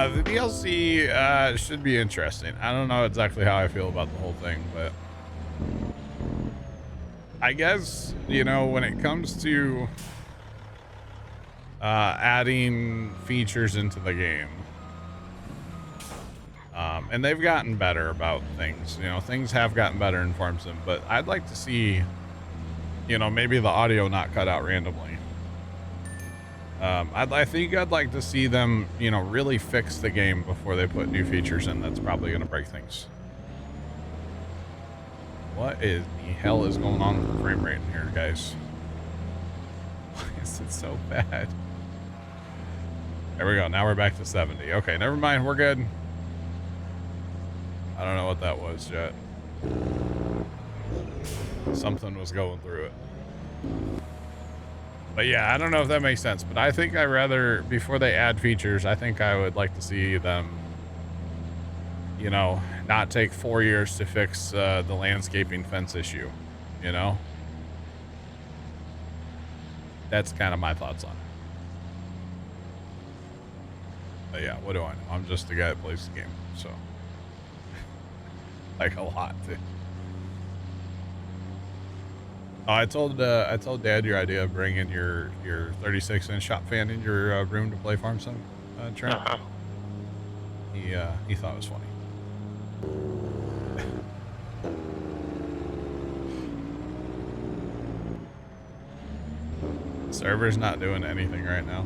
The DLC should be interesting. I don't know exactly how I feel about the whole thing, but I guess, you know, when it comes to adding features into the game, and they've gotten better about things, you know, things have gotten better in Farm Sim, but I'd like to see, you know, maybe the audio not cut out randomly. I think I'd like to see them, you know, really fix the game before they put new features in. That's probably going to break things. What is the hell is going on with the frame rate in here, guys? Why is it so bad? There we go. Now we're back to 70. Okay, never mind. We're good. I don't know what that was yet. Something was going through it. But yeah, I don't know if that makes sense, but I think I'd rather, before they add features, I think I would like to see them, you know, not take 4 years to fix the landscaping fence issue, you know? That's kind of my thoughts on it. But yeah, what do I know? I'm just the guy that plays the game, so. Like a lot, too. Oh, I told Dad your idea of bringing your 36-inch shop fan in your room to play Farm Sim, Trent. He thought it was funny. Server's not doing anything right now.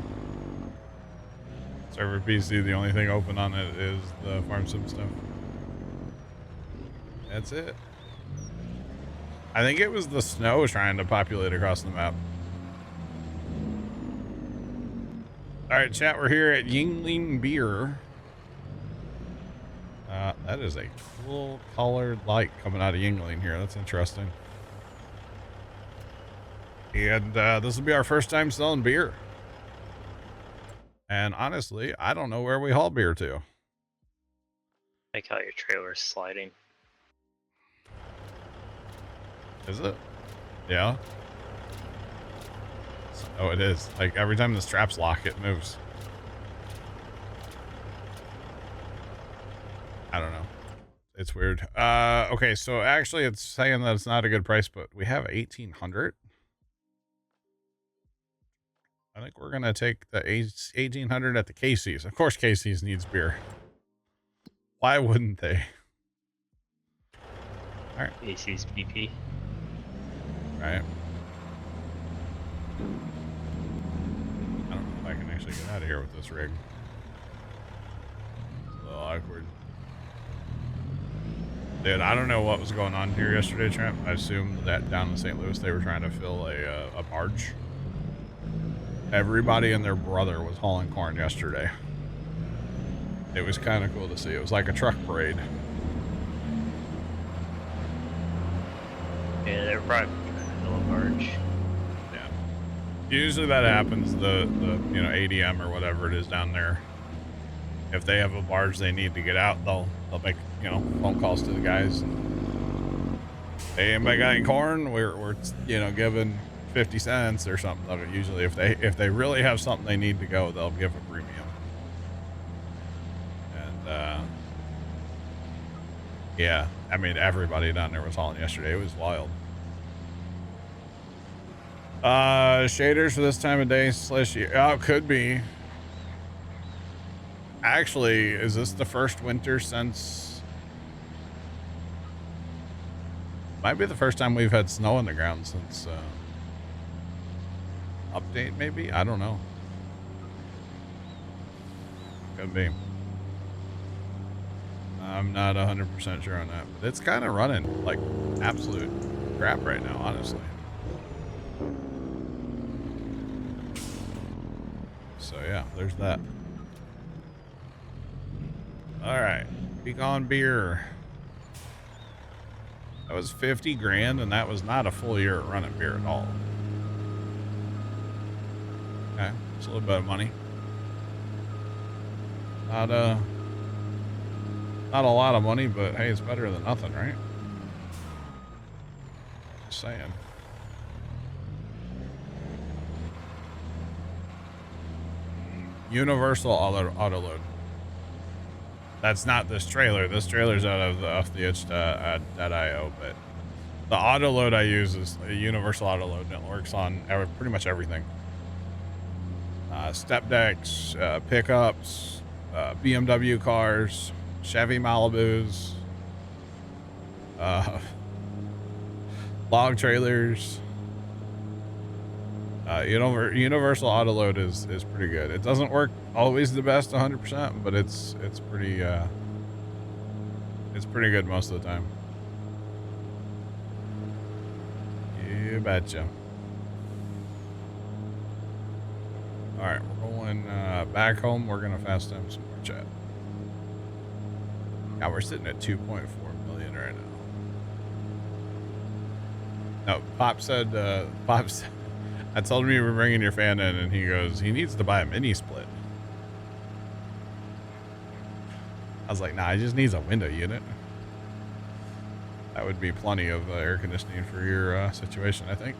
Server PC, the only thing open on it is the Farm Sim stuff. That's it. I think it was the snow trying to populate across the map. All right, chat, we're here at Yingling Beer. That is a cool colored light coming out of Yingling here. That's interesting. And this will be our first time selling beer. And honestly, I don't know where we haul beer to. Like how your trailer's sliding. Is it? Yeah. Oh, it is. Like every time the straps lock, it moves. I don't know. It's weird. Okay, so actually it's saying that it's not a good price, but we have 1,800. I think we're gonna take the 1,800 at the Casey's. Of course, Casey's needs beer. Why wouldn't they? All right. Casey's BP. Right. I don't know if I can actually get out of here with this rig. It's a little awkward. Dude, I don't know what was going on here yesterday, Trent. I assume that down in St. Louis they were trying to fill a barge. Everybody and their brother was hauling corn yesterday. It was kind of cool to see. It was like a truck parade. Yeah, they're probably trying to fill a barge. Yeah. Usually that happens, the you know, ADM or whatever it is down there. If they have a barge they need to get out, they'll make, you know, phone calls to the guys. Hey, anybody got any corn? We're you know, giving 50 cents or something. Usually if they really have something they need to go, they'll give a premium. And yeah, I mean, everybody down there was hauling yesterday. It was wild. Shaders for this time of day / year. Oh, it could be. Actually, is this the first winter since... Might be the first time we've had snow on the ground since update, maybe? I don't know. Could be. I'm not 100% sure on that, but it's kind of running like absolute crap right now, honestly. So yeah, there's that. All right, Pecan beer. That was 50 grand, and that was not a full year of running beer at all. Okay, it's a little bit of money. Not a lot of money, but hey, it's better than nothing, right? Just saying. Universal auto load. That's not this trailer. This trailer's out of off the itch.io, but the auto load I use is a universal auto load, and it works on pretty much everything. Step decks, pickups, BMW cars, Chevy Malibus, log trailers. Universal auto load is pretty good. It doesn't work always the best 100%, but it's pretty good most of the time. You betcha. All right, we're going back home. We're gonna fast time some more chat. Yeah, we're sitting at 2.4 million right now. No, Pop said. I told him you were bringing your fan in, and he goes, he needs to buy a mini split. I was like, nah, he just needs a window unit. That would be plenty of air conditioning for your situation, I think.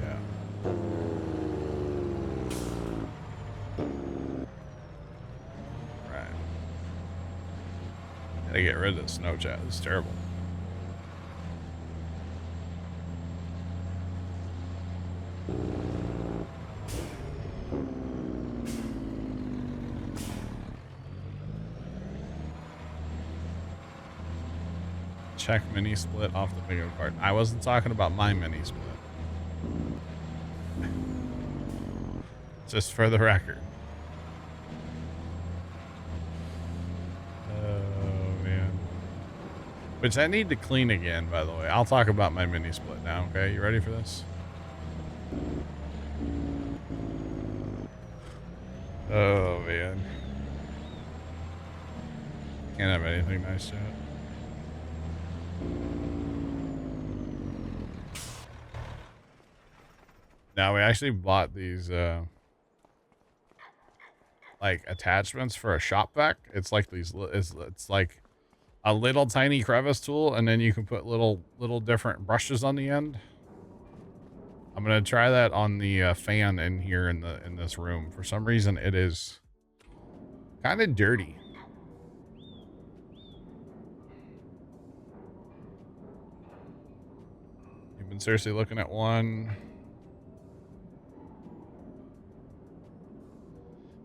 Yeah. Right. Gotta get rid of the snow chat. It's terrible. Check mini split off the bingo card. I wasn't talking about my mini split. Just for the record. Oh, man. Which I need to clean again, by the way. I'll talk about my mini split now, okay? You ready for this? Oh, man. Can't have anything nice yet. Now we actually bought these like attachments for a shop vac. It's like these. It's like a little tiny crevice tool, and then you can put little different brushes on the end. I'm gonna try that on the fan in here in this room. For some reason, it is kind of dirty. You've been seriously looking at one.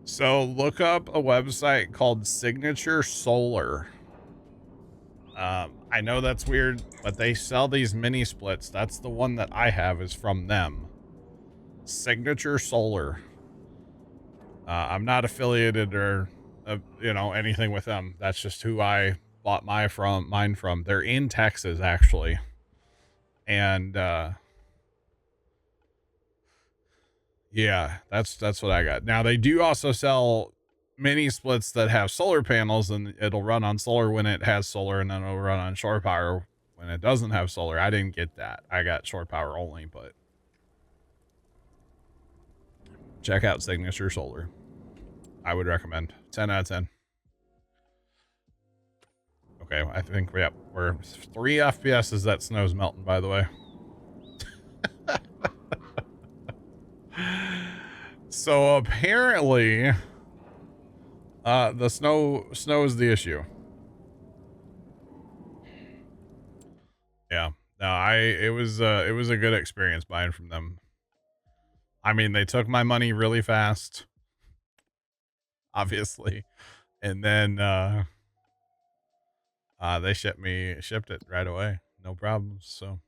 So look up a website called Signature Solar. I know that's weird, but they sell these mini splits. That's the one that I have is from them. Signature Solar. I'm not affiliated or, anything with them. That's just who I bought mine from. They're in Texas, actually. And, yeah, that's what I got. Now they do also sell mini splits that have solar panels, and it'll run on solar when it has solar, and then it'll run on shore power when it doesn't have solar. I didn't get that. I got shore power only, but check out Signature Solar. I would recommend. 10 out of 10. Okay, I think we're 3 FPS as that snow's melting, by the way. So apparently the snow is the issue. Yeah. No, it was a good experience buying from them. I mean, they took my money really fast, obviously. And then they shipped it right away. No problems. So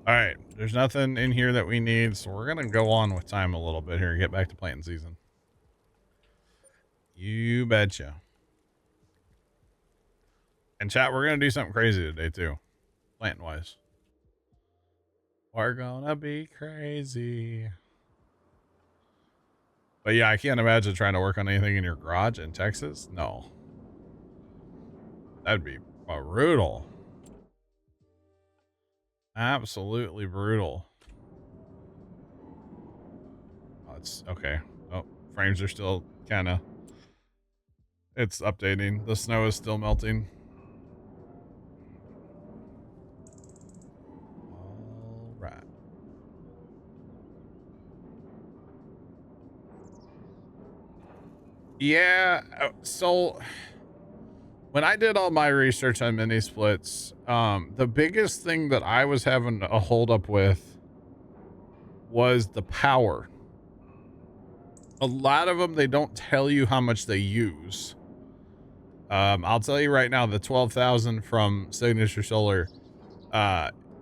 all right, there's nothing in here that we need, so we're gonna go on with time a little bit here and get back to planting season. You betcha. And chat, we're gonna do something crazy today too, planting wise. We're gonna be crazy. But yeah, I can't imagine trying to work on anything in your garage in Texas. No. That'd be brutal. Absolutely brutal. Oh, it's okay. Oh, frames are still kind of... It's updating. The snow is still melting. All right. Yeah, so when I did all my research on mini splits, the biggest thing that I was having a hold up with was the power. A lot of them, they don't tell you how much they use. I'll tell you right now, the 12,000 from Signature Solar,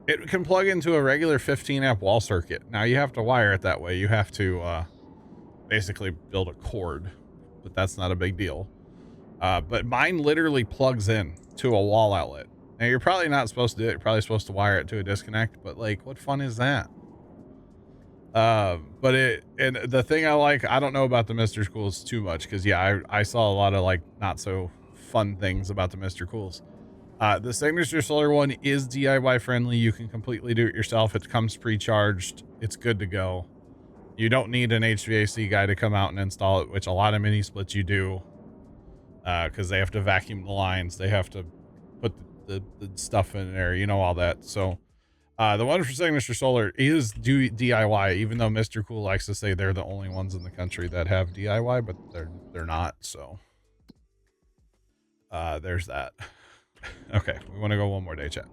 it can plug into a regular 15 amp wall circuit. Now you have to wire it that way. You have to basically build a cord, but that's not a big deal. But mine literally plugs in to a wall outlet. Now you're probably not supposed to do it. You're probably supposed to wire it to a disconnect, but like, what fun is that? But and the thing I like, I don't know about the Mr. Cools too much, because yeah, I saw a lot of like not so fun things about the Mr. Cools. The Signature Solar one is DIY friendly. You can completely do it yourself. It comes pre-charged. It's good to go. You don't need an HVAC guy to come out and install it, which a lot of mini splits you do, because they have to vacuum the lines. They have to put the stuff in there, you know, all that. So the one for Signature Solar is DIY, even though Mr. Cool likes to say they're the only ones in the country that have DIY, but they're not. So there's that. Okay, we want to go one more day, chat.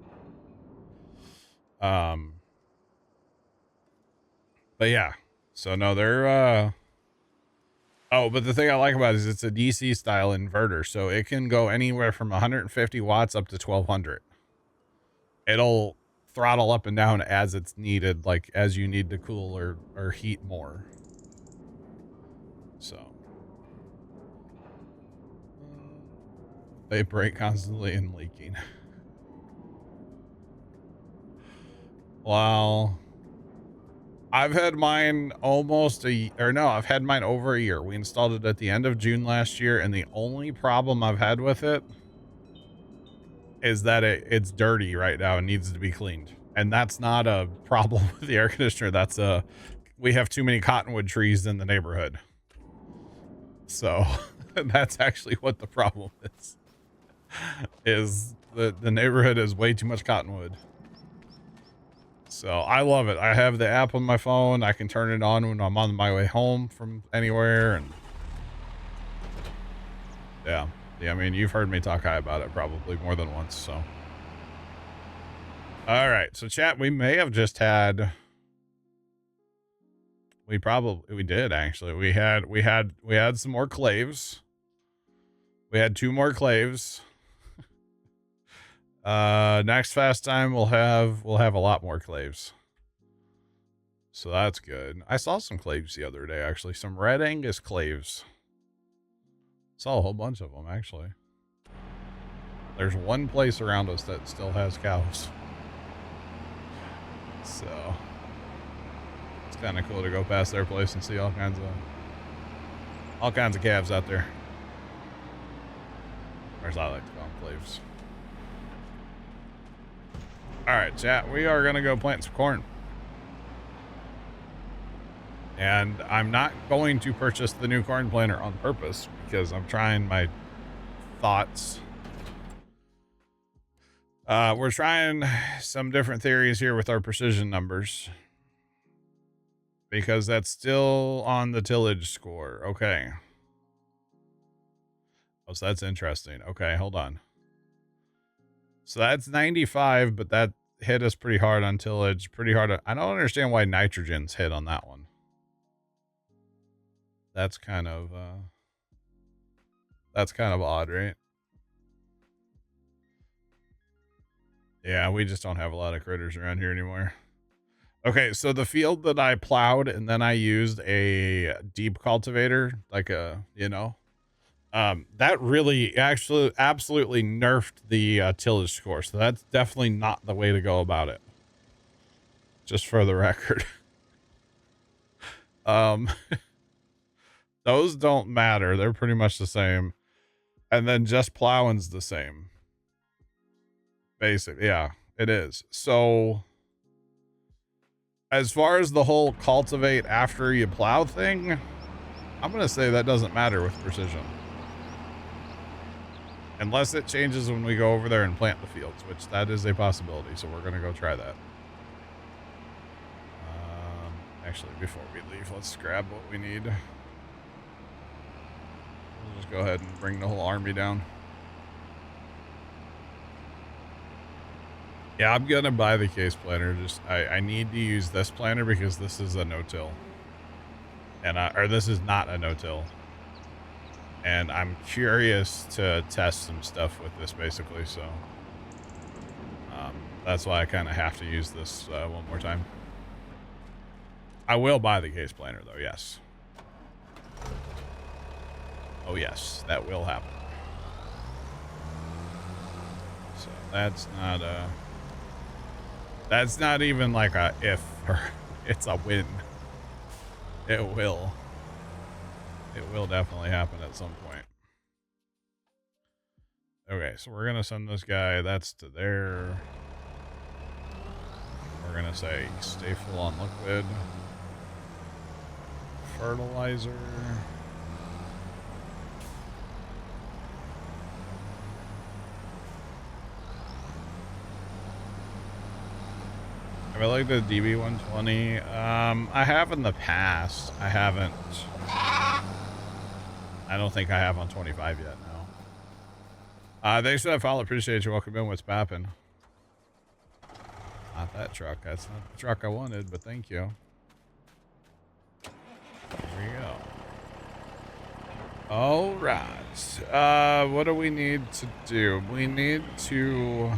But yeah, so no, they're oh, but the thing I like about it is it's a DC style inverter, so it can go anywhere from 150 watts up to 1200. It'll throttle up and down as it's needed, like as you need to cool or heat more. So they break constantly and leaking. Well, I've had mine I've had mine over a year. We installed it at the end of June last year, and the only problem I've had with it is that it's dirty right now and needs to be cleaned. And that's not a problem with the air conditioner. That's we have too many cottonwood trees in the neighborhood. So that's actually what the problem is the neighborhood is way too much cottonwood. So I love it. I have the app on my phone. I can turn it on when I'm on my way home from anywhere. And yeah, I mean, you've heard me talk high about it probably more than once. So all right, so chat, we may have just had, we did actually. We had some more claves. We had 2 more claves. Next fast time we'll have a lot more claves. So that's good. I saw some claves the other day, actually. Some red Angus claves. Saw a whole bunch of them, actually. There's one place around us that still has cows. So it's kind of cool to go past their place and see all kinds of calves out there. Or as I like to call them, claves. All right, chat, we are going to go plant some corn. And I'm not going to purchase the new corn planter on purpose because I'm trying my thoughts. We're trying some different theories here with our precision numbers because that's still on the tillage score. Okay. Oh, so that's interesting. Okay, hold on. So that's 95, but that hit us pretty hard on tillage. Pretty hard. I don't understand why nitrogen's hit on that one. That's kind of odd, right? Yeah, we just don't have a lot of critters around here anymore. Okay, so the field that I plowed and then I used a deep cultivator, like a, that really actually absolutely nerfed the tillage score. So that's definitely not the way to go about it. Just for the record. Those don't matter. They're pretty much the same. And then just plowing's the same. Basic. Yeah, it is. So as far as the whole cultivate after you plow thing, I'm going to say that doesn't matter with precision. Unless it changes when we go over there and plant the fields, which that is a possibility. So we're going to go try that. Actually, before we leave, let's grab what we need. just go ahead and bring the whole army down. Yeah, I'm gonna buy the case planner. Just I need to use this planner because this is a no-till, and or this is not a no-till, and I'm curious to test some stuff with this basically. So that's why I kind of have to use this one more time. I will buy the case planner though. Yes. Oh yes, that will happen. So that's not even like a if, or it's a win. It will definitely happen at some point. Okay, so we're gonna send this guy, that's to there. We're gonna say stay full on liquid. Fertilizer. I like the DB120. I have in the past. I haven't. I don't think I have on 25 yet. No. Thanks for that follow. Appreciate you. Welcome in. What's poppin'? Not that truck. That's not the truck I wanted, but thank you. There you go. All right. What do we need to do? We need to.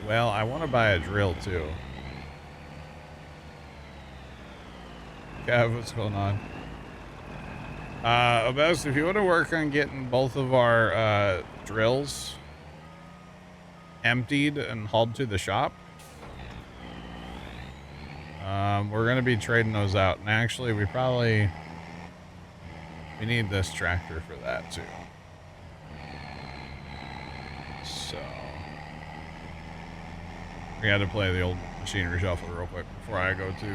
Well, I want to buy a drill too. Kev, what's going on? Obez, if you want to work on getting both of our drills emptied and hauled to the shop, we're going to be trading those out. And actually, we need this tractor for that too. So we got to play the old machinery shuffle real quick before I go to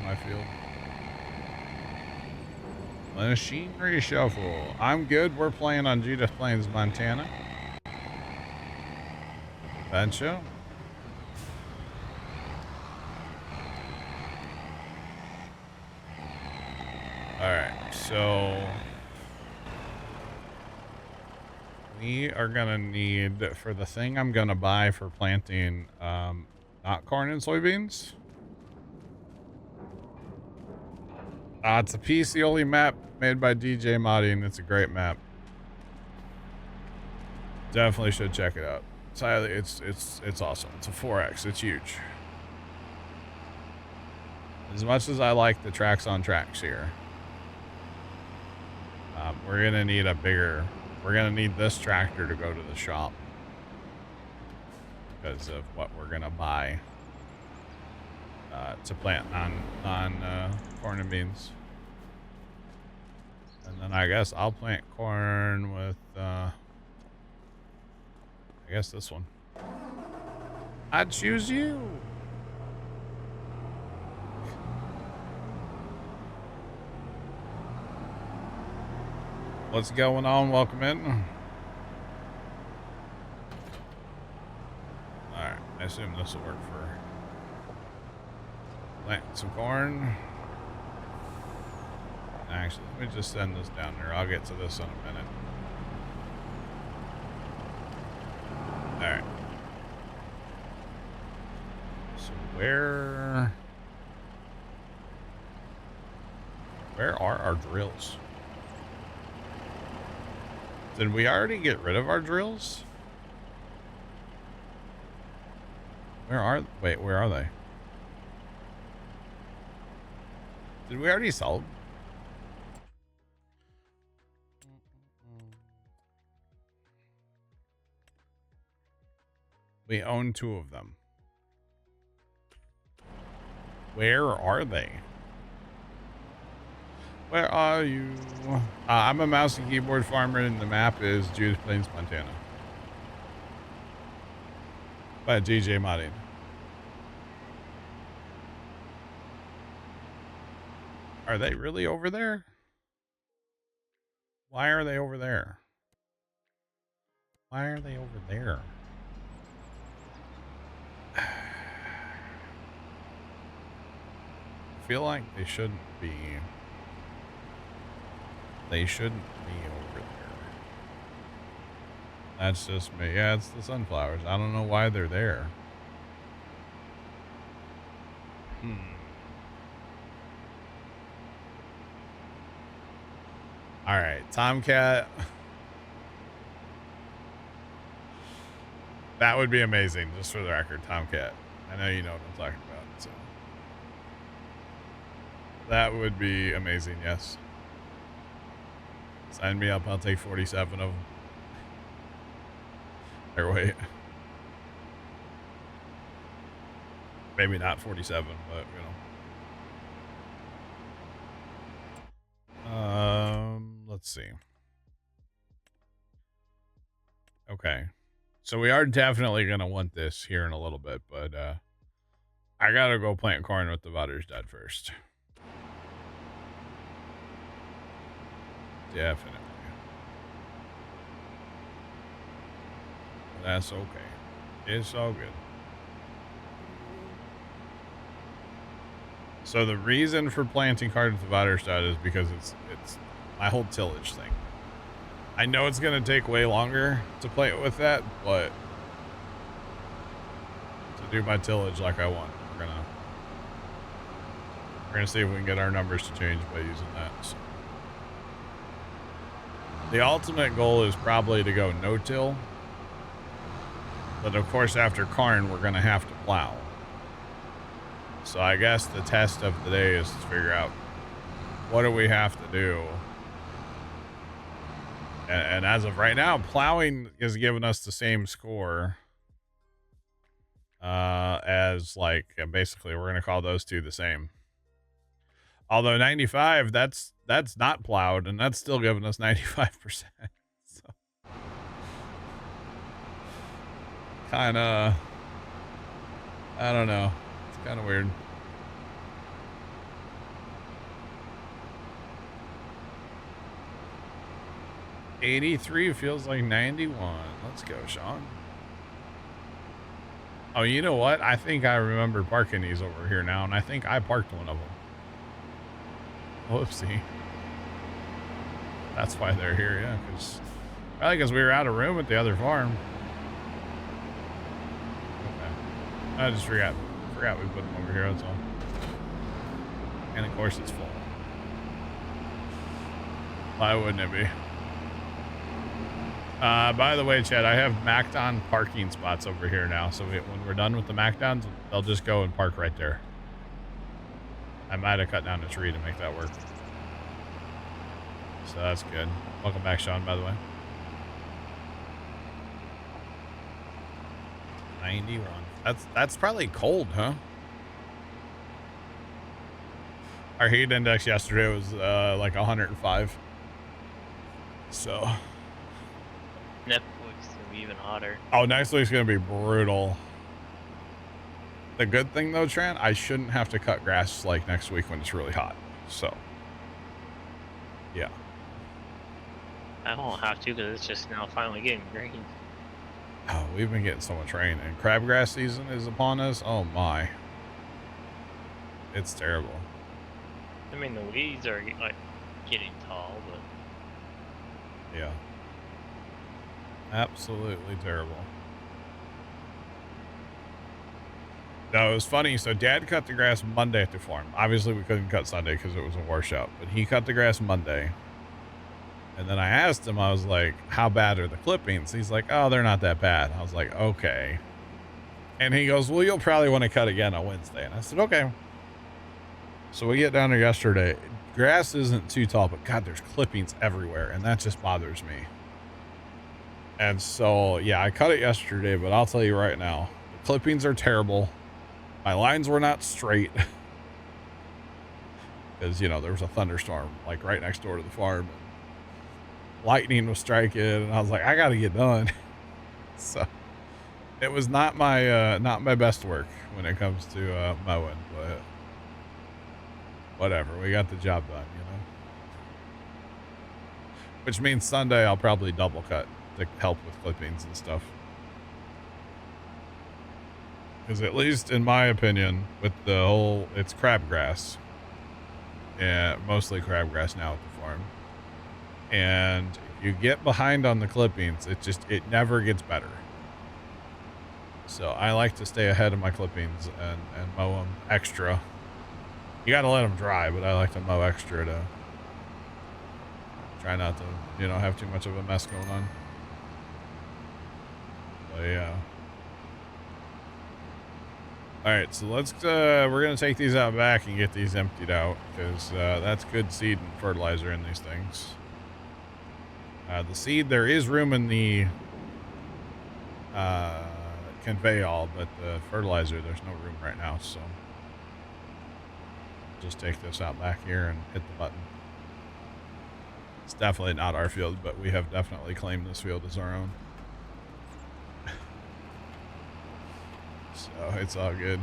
my field. Machinery shuffle. I'm good. We're playing on Judith Plains, Montana. Bencho. Alright, so we are gonna need, for the thing I'm gonna buy for planting not corn and soybeans. It's a PC-only map made by DJ Modding. It's a great map. Definitely should check it out. It's awesome. It's a 4X. It's huge. As much as I like the tracks on tracks here, we're gonna need we're gonna need this tractor to go to the shop because of what we're gonna buy to plant on corn and beans. And then I guess I'll plant corn with I guess this one. I choose you. What's going on? Welcome in. Alright, I assume this will work for planting some corn. Actually, let me just send this down there. I'll get to this in a minute. Alright. So where are our drills? Did we already get rid of our drills? Where are they? Did we already sell them? We own 2 of them. Where are they? Where are you? I'm a mouse and keyboard farmer, and the map is Judith Plains, Montana. By DJ Modding. Are they really over there? Why are they over there? Why are they over there? I feel like they shouldn't be. They shouldn't be over there. That's just me. Yeah, it's the sunflowers. I don't know why they're there. All right, Tomcat. That would be amazing, just for the record, Tomcat. I know you know what I'm talking about, so. That would be amazing, yes. Sign me up, I'll take 47 of them. Or wait. Maybe not 47, but, you know. Let's see. Okay. So we are definitely going to want this here in a little bit, but I got to go plant corn with the butters dead first. Definitely. That's okay. It's all good. So the reason for planting corn with the butter stud is because it's my whole tillage thing. I know it's going to take way longer to plant with that, but to do my tillage like I want, we're gonna see if we can get our numbers to change by using that. So. The ultimate goal is probably to go no-till, but of course after corn we're gonna have to plow. So I guess the test of the day is to figure out what do we have to do. And as of right now, plowing is giving us the same score as like basically we're gonna call those two the same. Although 95, that's not plowed, and that's still giving us 95%. So kind of, I don't know. It's kind of weird. $83 feels like 91. Let's go, Sean. Oh, you know what? I think I remember parking these over here now, and I think I parked one of them. Whoopsie. That's why they're here, yeah, probably because we were out of room at the other farm. Okay. I just forgot we put them over here, that's all. And of course it's full. Why wouldn't it be? By the way, Chad, I have Macdon parking spots over here now, so when we're done with the Macdons, they'll just go and park right there. I might have cut down a tree to make that work. So that's good. Welcome back, Sean, by the way. 91. That's probably cold, huh? Our heat index yesterday was like 105. So Netflix will be even hotter. Oh, next week's gonna be brutal. The good thing though, Tran, I shouldn't have to cut grass like next week when it's really hot. So, yeah. I won't have to because it's just now finally getting rain. Oh, we've been getting so much rain, and crabgrass season is upon us. Oh my, it's terrible. I mean, the weeds are like getting tall, but yeah, absolutely terrible. No, it was funny. So Dad cut the grass Monday at the farm. Obviously, we couldn't cut Sunday because it was a washout, but he cut the grass Monday. And then I asked him, I was like, how bad are the clippings? He's like, oh, they're not that bad. I was like, okay. And he goes, well, you'll probably want to cut again on Wednesday. And I said, okay. So we get down there yesterday. Grass isn't too tall, but God, there's clippings everywhere. And that just bothers me. And so, yeah, I cut it yesterday, but I'll tell you right now, the clippings are terrible. My lines were not straight. Because, you know, there was a thunderstorm like right next door to the farm. Lightning was striking, and I was like, I got to get done. So it was not my best work when it comes to mowing, but whatever. We got the job done, you know. Which means Sunday I'll probably double cut to help with clippings and stuff. Because at least in my opinion, with the whole, it's crabgrass. Yeah, mostly crabgrass now at the farm. And if you get behind on the clippings, it never gets better. So I like to stay ahead of my clippings and mow them extra. You got to let them dry, but I like to mow extra to try not to, have too much of a mess going on. But yeah. All right, so we're going to take these out back and get these emptied out because that's good seed and fertilizer in these things. The seed, there is room in the conveyal, but the fertilizer, there's no room right now, so just take this out back here and hit the button. It's definitely not our field, but we have definitely claimed this field as our own. So it's all good.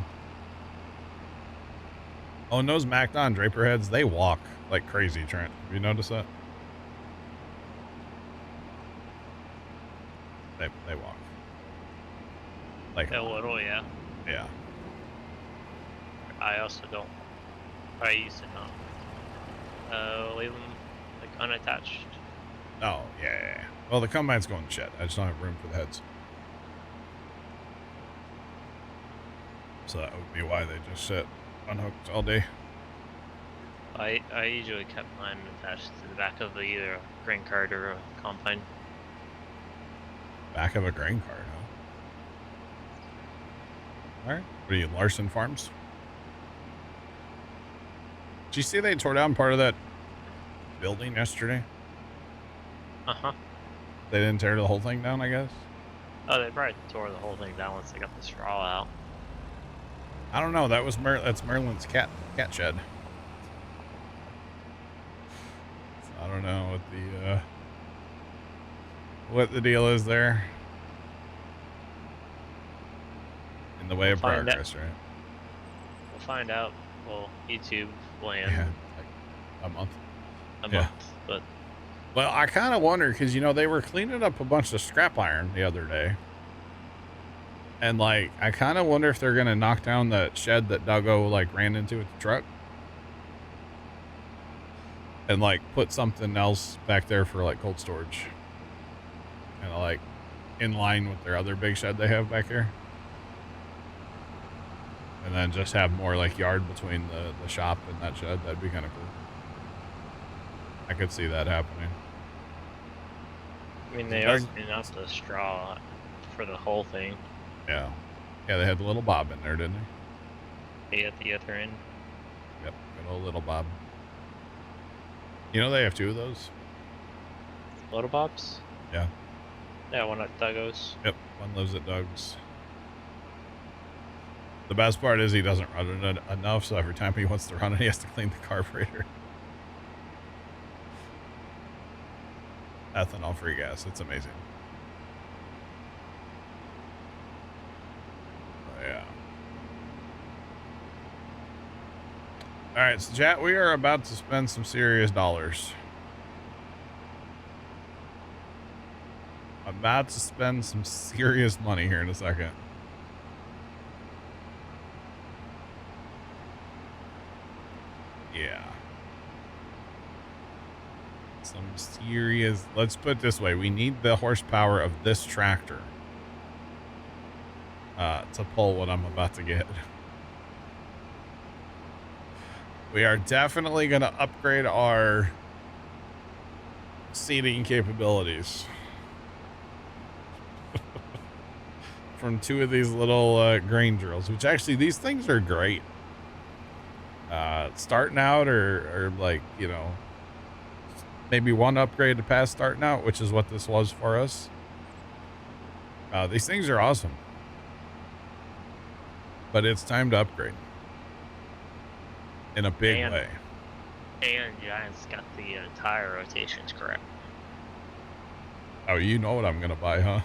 Oh, and those Macdon Draper heads, they walk like crazy, Trent. Have you noticed that? They walk. Like a little, yeah. Yeah. I also don't. I used to not. Leave them like unattached. Oh, yeah. Well, the combine's going to shed. I just don't have room for the heads. So that would be why they just sit unhooked all day. I usually kept mine attached to the back of either a grain cart or a combine. Back of a grain cart, huh? All right. What are you, Larson Farms? Did you see they tore down part of that building yesterday? Uh-huh. They didn't tear the whole thing down, I guess? Oh, they probably tore the whole thing down once they got the straw out. I don't know. That's Merlin's cat shed. So I don't know what the deal is there. In the way of progress, right? We'll find out. Well, YouTube land. Yeah, like a month. A month, but. Well, I kind of wonder because they were cleaning up a bunch of scrap iron the other day. And, like, I kind of wonder if they're going to knock down the shed that Duggo, like, ran into with the truck. And, like, put something else back there for, like, cold storage. Kind of, like, in line with their other big shed they have back here. And then just have more, like, yard between the shop and that shed. That'd be kind of cool. I could see that happening. I mean, they are cleaning up the straw for the whole thing. Yeah. Yeah, they had the little Bob in there, didn't they? At the other end. Yep, good old little Bob. They have two of those. Little Bobs? Yeah. Yeah, one at Duggo's. Yep, one lives at Doug's. The best part is he doesn't run it enough, so every time he wants to run it, he has to clean the carburetor. Ethanol-free gas. It's amazing. Yeah. All right, so chat, we are about to spend some serious dollars. About to spend some serious money here in a second. Yeah. Some serious, let's put it this way. We need the horsepower of this tractor to pull what I'm about to get. We are definitely going to upgrade our seating capabilities from two of these little grain drills, which actually these things are great. Starting out or like, maybe one upgrade to pass starting out, which is what this was for us. These things are awesome. But it's time to upgrade. In a big way. And Giants got the tire rotations correct. Oh, you know what I'm going to buy, huh?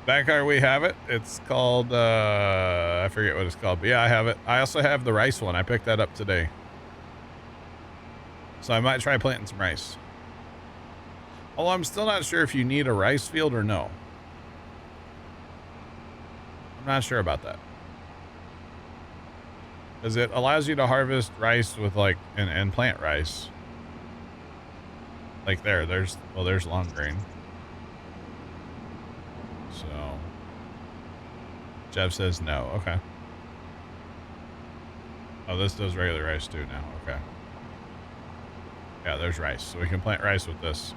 Back car, we have it. It's called, I forget what it's called, but yeah, I have it. I also have the rice one. I picked that up today. So I might try planting some rice. Although I'm still not sure if you need a rice field or no. I'm not sure about that. Because it allows you to harvest rice with like, and plant rice. Like there's long grain. So, Jeff says no. Okay. Oh, this does regular rice too now. Okay. Yeah, there's rice. So we can plant rice with this.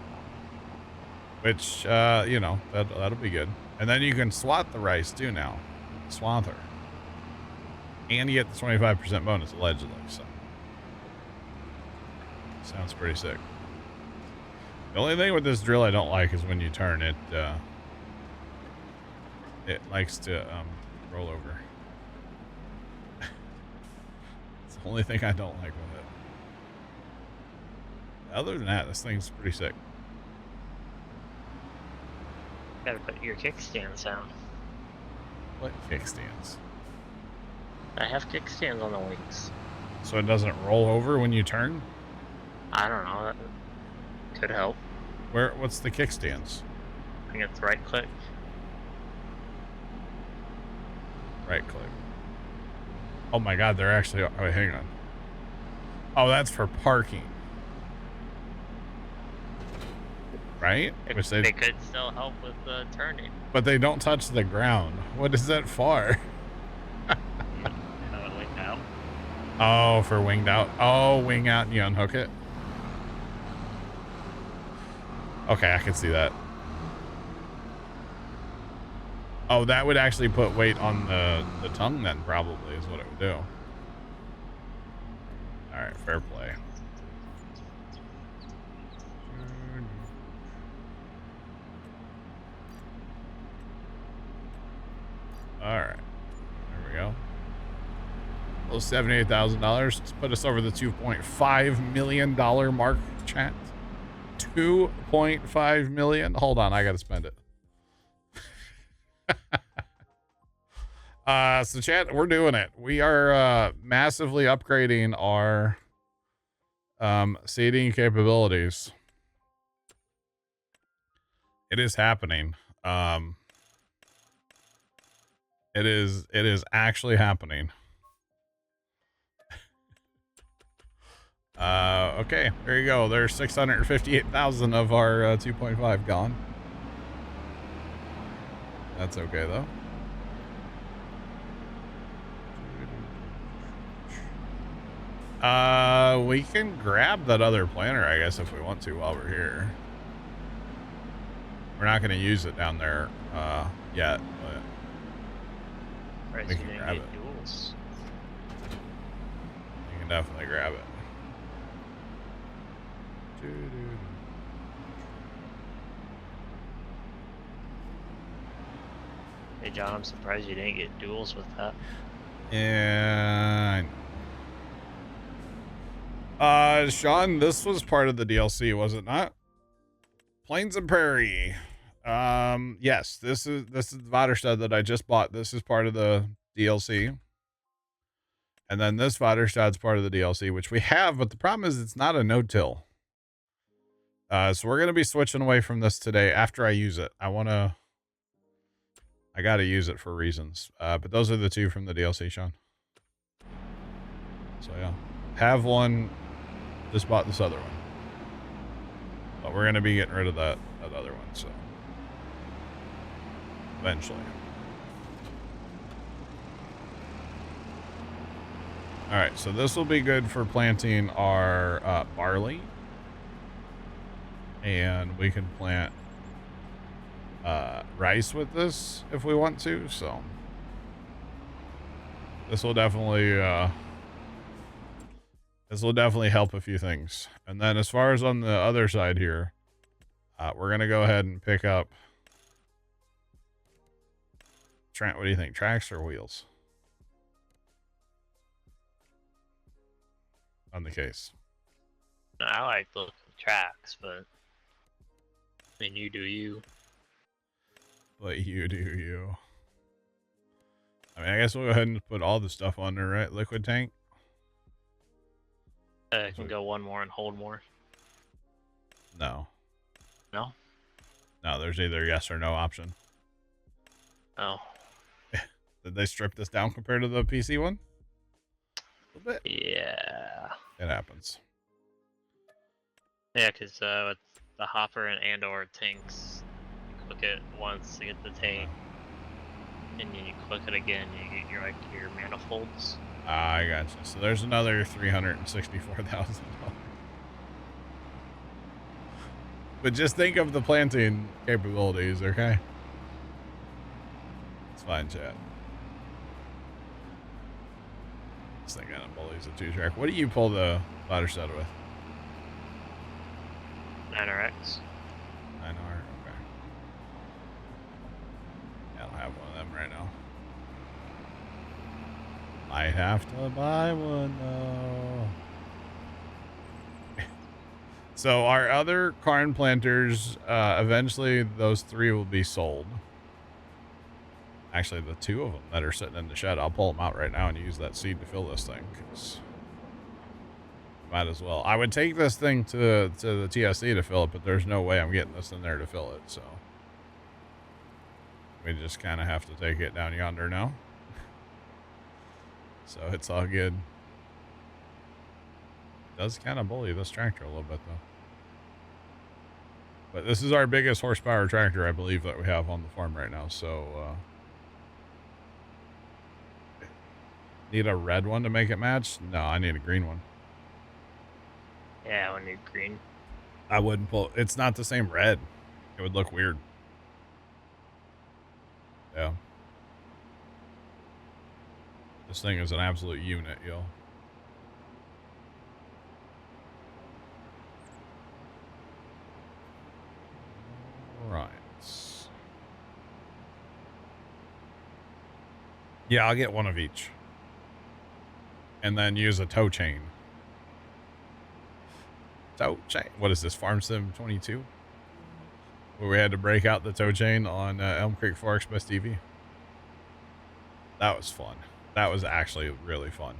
Which, you know, that'll be good. And then you can swat the rice too now. Swather. And you get the 25% bonus, allegedly. So, sounds pretty sick. The only thing with this drill I don't like is when you turn it, it likes to roll over. It's the only thing I don't like with it. Other than that, this thing's pretty sick. Gotta put your kickstands down. What kickstands? I have kickstands on the wings. So it doesn't roll over when you turn? I don't know. That could help. What's the kickstands? I think it's right click. Right click. Oh my god, they're actually... Oh, wait, hang on. Oh, that's for parking. Right? Which They could still help with the turning. But they don't touch the ground. What is that for? Winged out. Oh, for winged out. Oh, wing out and you unhook it. Okay, I can see that. Oh, that would actually put weight on the tongue then, probably, is what it would do. Alright, fair play. Alright. There we go. Well, $78,000. Let's put us over the $2.5 million mark, chat. 2.5 million. Hold on, I gotta spend it. So chat, we're doing it. We are massively upgrading our seeding capabilities. It is happening. It is actually happening. Okay, there you go. There's 658,000 of our 2.5 gone. That's okay though. We can grab that other planter, I guess, if we want to while we're here. We're not going to use it down there yet, but Right, we so can you grab get it. duels. You can definitely grab it. Hey John, I'm surprised you didn't get duels with that. And Sean, this was part of the DLC, was it not? Plains and Prairie. Yes, this is the Vaterstad that I just bought. This is part of the DLC. And then this Vaterstad's part of the DLC, which we have, but the problem is it's not a no-till. So we're going to be switching away from this today after I use it. I got to use it for reasons. But those are the two from the DLC, Sean. So yeah, have one, just bought this other one. But we're going to be getting rid of that other one, so eventually. All right, so this will be good for planting our barley. And we can plant rice with this if we want to, so this will definitely help a few things. And then as far as on the other side here, we're gonna go ahead and pick up Trent, what do you think, tracks or wheels on the case? I like the tracks, but I mean, you do you. But you do you. I mean, I guess we'll go ahead and put all the stuff on there, right? Liquid tank. I can go one more and hold more. No. No? No, there's either yes or no option. Oh. Did they strip this down compared to the PC one? little bit. Yeah. It happens. Yeah, because with the hopper and/or tanks, you click it once to get the tank, and then you click it again, you get your manifolds. Ah, I got you. So there's another $364,000. But just think of the planting capabilities, okay? It's fine, chat. This thing kind of bullies a 2-track. What do you pull the ladder set with? 9RX. 9R? Okay. Yeah, I don't have one of them right now. Might have to buy one, though. So our other corn planters, eventually those 3 will be sold. Actually, the 2 of them that are sitting in the shed, I'll pull them out right now and use that seed to fill this thing, because might as well. I would take this thing to the TSC to fill it, but there's no way I'm getting this in there to fill it, so we just kind of have to take it down yonder now. So it's all good. Does kind of bully this tractor a little bit, though. But this is our biggest horsepower tractor, I believe, that we have on the farm right now, so need a red one to make it match? No, I need a green one. Yeah, I need green. I wouldn't pull. It's not the same red. It would look weird. Yeah. This thing is an absolute unit, yo. Right. Yeah, I'll get one of each. And then use a tow chain. Tow chain? What is this, Farm Sim 22? Where we had to break out the tow chain on Elm Creek Forest Best TV. That was fun. That was actually really fun.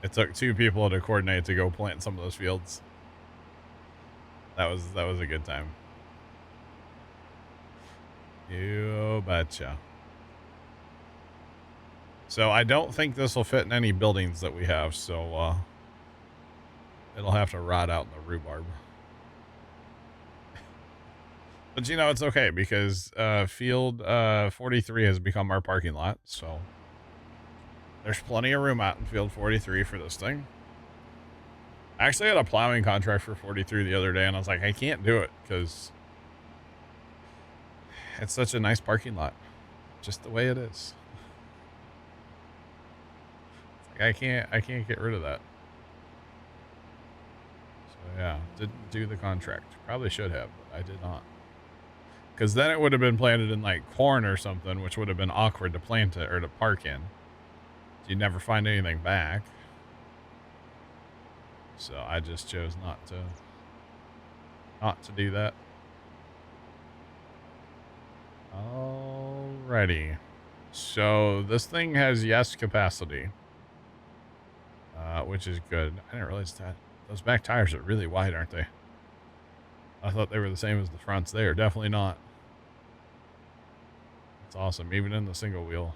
It took 2 people to coordinate to go plant some of those fields. That was a good time. You betcha. So I don't think this will fit in any buildings that we have, so it'll have to rot out in the rhubarb. But you know, it's okay because field 43 has become our parking lot, so there's plenty of room out in field 43 for this thing. I actually had a plowing contract for 43 the other day, and I was like, I can't do it because it's such a nice parking lot, just the way it is. Like, I can't get rid of that. So yeah, didn't do the contract. Probably should have, but I did not. Because then it would have been planted in like corn or something, which would have been awkward to plant it or to park in. So you'd never find anything back. So I just chose not to do that. Alrighty. So this thing has yes capacity, which is good. I didn't realize that those back tires are really wide, aren't they? I thought they were the same as the fronts. They are definitely not. It's awesome, even in the single wheel.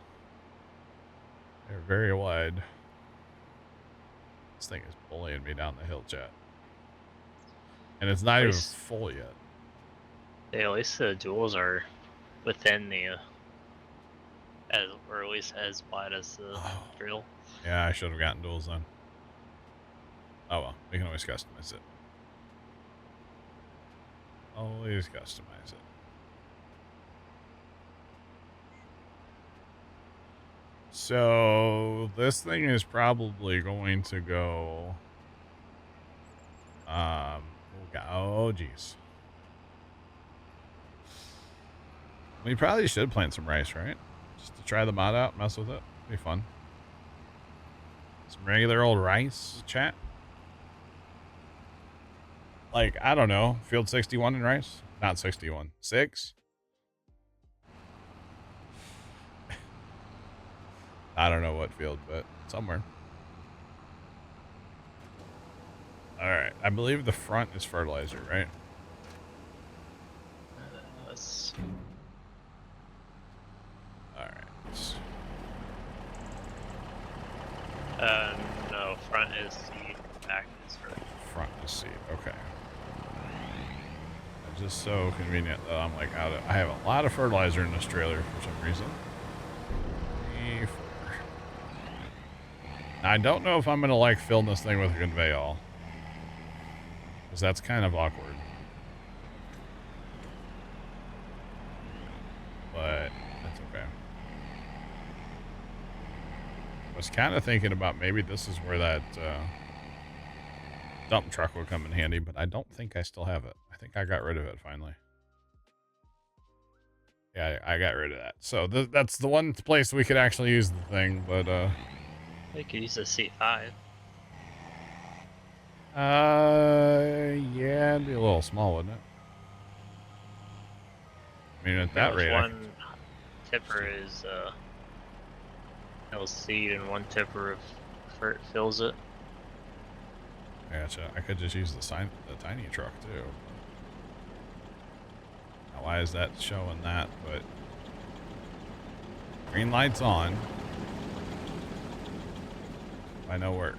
They're very wide. This thing is bullying me down the hill, chat. And it's not even full yet. Yeah, at least the duals are within the, or at least as wide as the drill. Yeah, I should have gotten duals then. Oh well, we can always customize it. Always customize it. So this thing is probably going to go. Oh geez. We probably should plant some rice, right? Just to try the mod out, mess with it. Be fun. Some regular old rice, chat. Like, I don't know, field 61 in rice? Not 61. 6? I don't know what field, but somewhere. Alright, I believe the front is fertilizer, right? Alright. No, front is seed, back is fertilizer. Front is seed. Okay. It's just so convenient that I'm like I have a lot of fertilizer in this trailer for some reason. 3, 4. Now, I don't know if I'm gonna like filling this thing with a conveyor, because that's kind of awkward. But that's okay. I was kind of thinking about maybe this is where that dump truck would come in handy, but I don't think I still have it. I think I got rid of it finally. Yeah, I got rid of that. So that's the one place we could actually use the thing, but We could use the C5. yeah, it'd be a little small, wouldn't it? I mean, at that rate, one tipper is seed and one tipper of fills it. Gotcha. I could just use the tiny truck too. Now, why is that showing that? But green light's on. Why no work?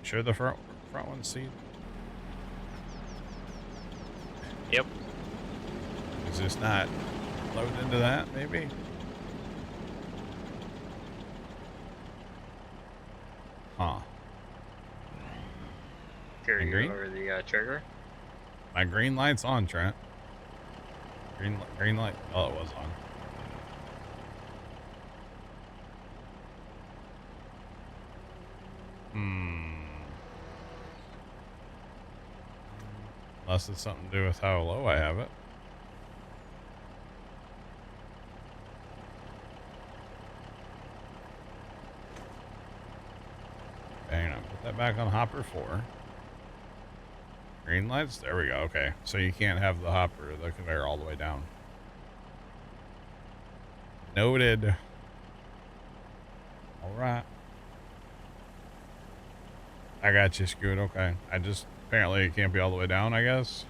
Sure, the front one's seed. Yep. Is this not loaded into that? Maybe. Huh. Carry you over the trigger. My green light's on, Trent. Green light. Oh, it was on. Unless it's something to do with how low I have it. Hang on, put that back on hopper 4. Green lights, there we go. Okay, so you can't have the conveyor all the way down. Noted. All right. I got you, Scoot. Okay, apparently it can't be all the way down, I guess.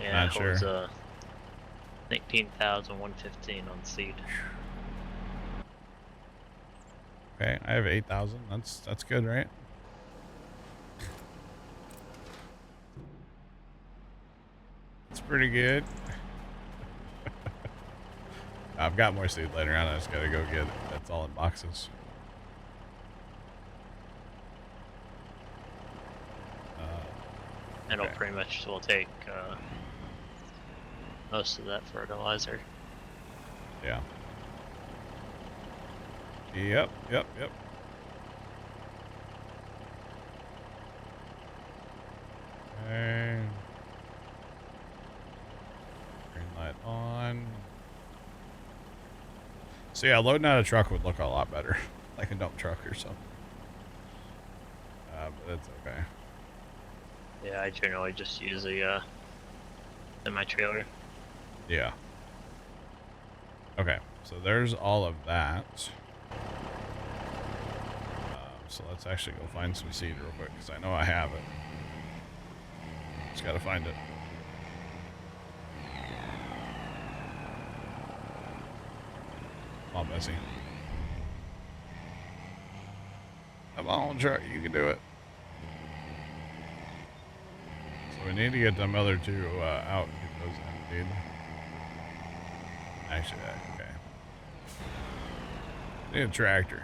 Yeah, not sure. It holds 19,115 on seed. Okay, I have 8,000. That's good, right? It's pretty good. I've got more seed later on. I just gotta go get it. That's all in boxes. It'll pretty much will take most of that fertilizer. Yeah. Yep. Okay. Green light on. So yeah, loading out a truck would look a lot better, like a dump truck or something. But it's okay. Yeah, I generally just use the semi-trailer. Yeah. Okay, so there's all of that. So let's actually go find some seed real quick, because I know I have it. Just gotta find it. Come on, Bessie. Come on, truck, you can do it. So we need to get them other two out and get those emptied. Actually, okay. Need a tractor.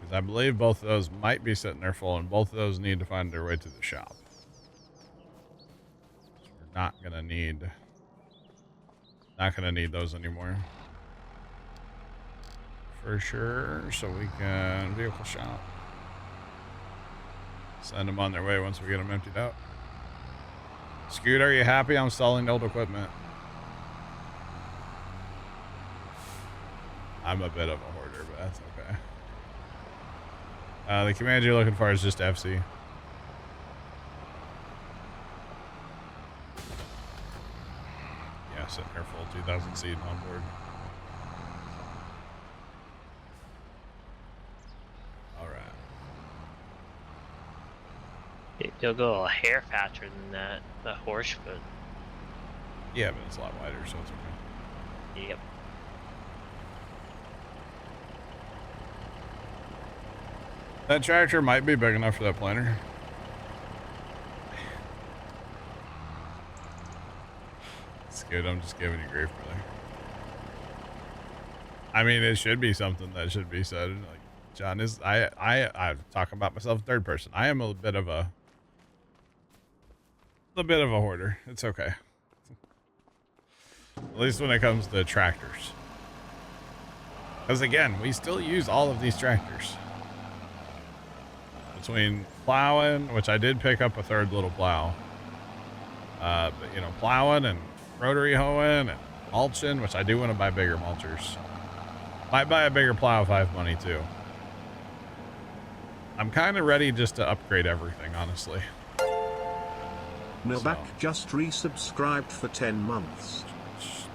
Because I believe both of those might be sitting there full, and both of those need to find their way to the shop. So we're not gonna need those anymore. For sure, so we can vehicle shop. Send them on their way once we get them emptied out. Scoot, are you happy I'm installing old equipment? I'm a bit of a hoarder, but that's okay. The command you're looking for is just FC. Yeah, sitting here full 2,000 seed on board. Alright. You'll go a hair faster than that, the horse foot. Yeah, but it's a lot wider, so it's okay. Yep. That tractor might be big enough for that planter. It's good. I'm just giving you grief, brother. I mean, it should be something that should be said. Like, John is, I'm talking about myself in third person. I am a bit of a hoarder. It's okay. At least when it comes to tractors. Because again, we still use all of these tractors. Between plowing, which I did pick up a third little plow. But you know, plowing and rotary hoeing and mulching, which I do want to buy bigger mulchers. Might buy a bigger plow if I have money too. I'm kind of ready just to upgrade everything, honestly. Milback just resubscribed for 10 months.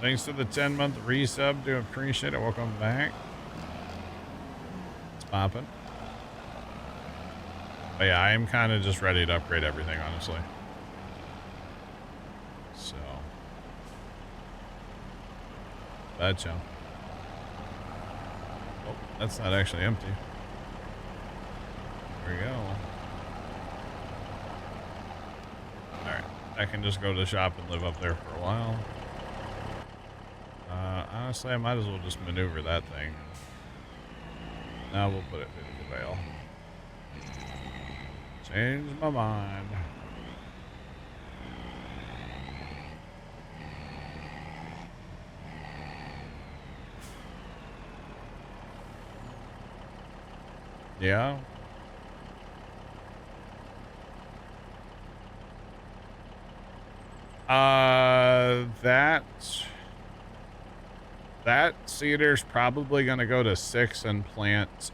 Thanks to the 10-month resub. Do appreciate it. Welcome back. It's popping. But yeah, I am kind of just ready to upgrade everything, honestly. So. Gotcha. Oh, that's not actually empty. There we go. Alright. I can just go to the shop and live up there for a while. Honestly, I might as well just maneuver that thing. Now we'll put it in the bale. Change my mind. Yeah. That cedar's probably going to go to 6 and plant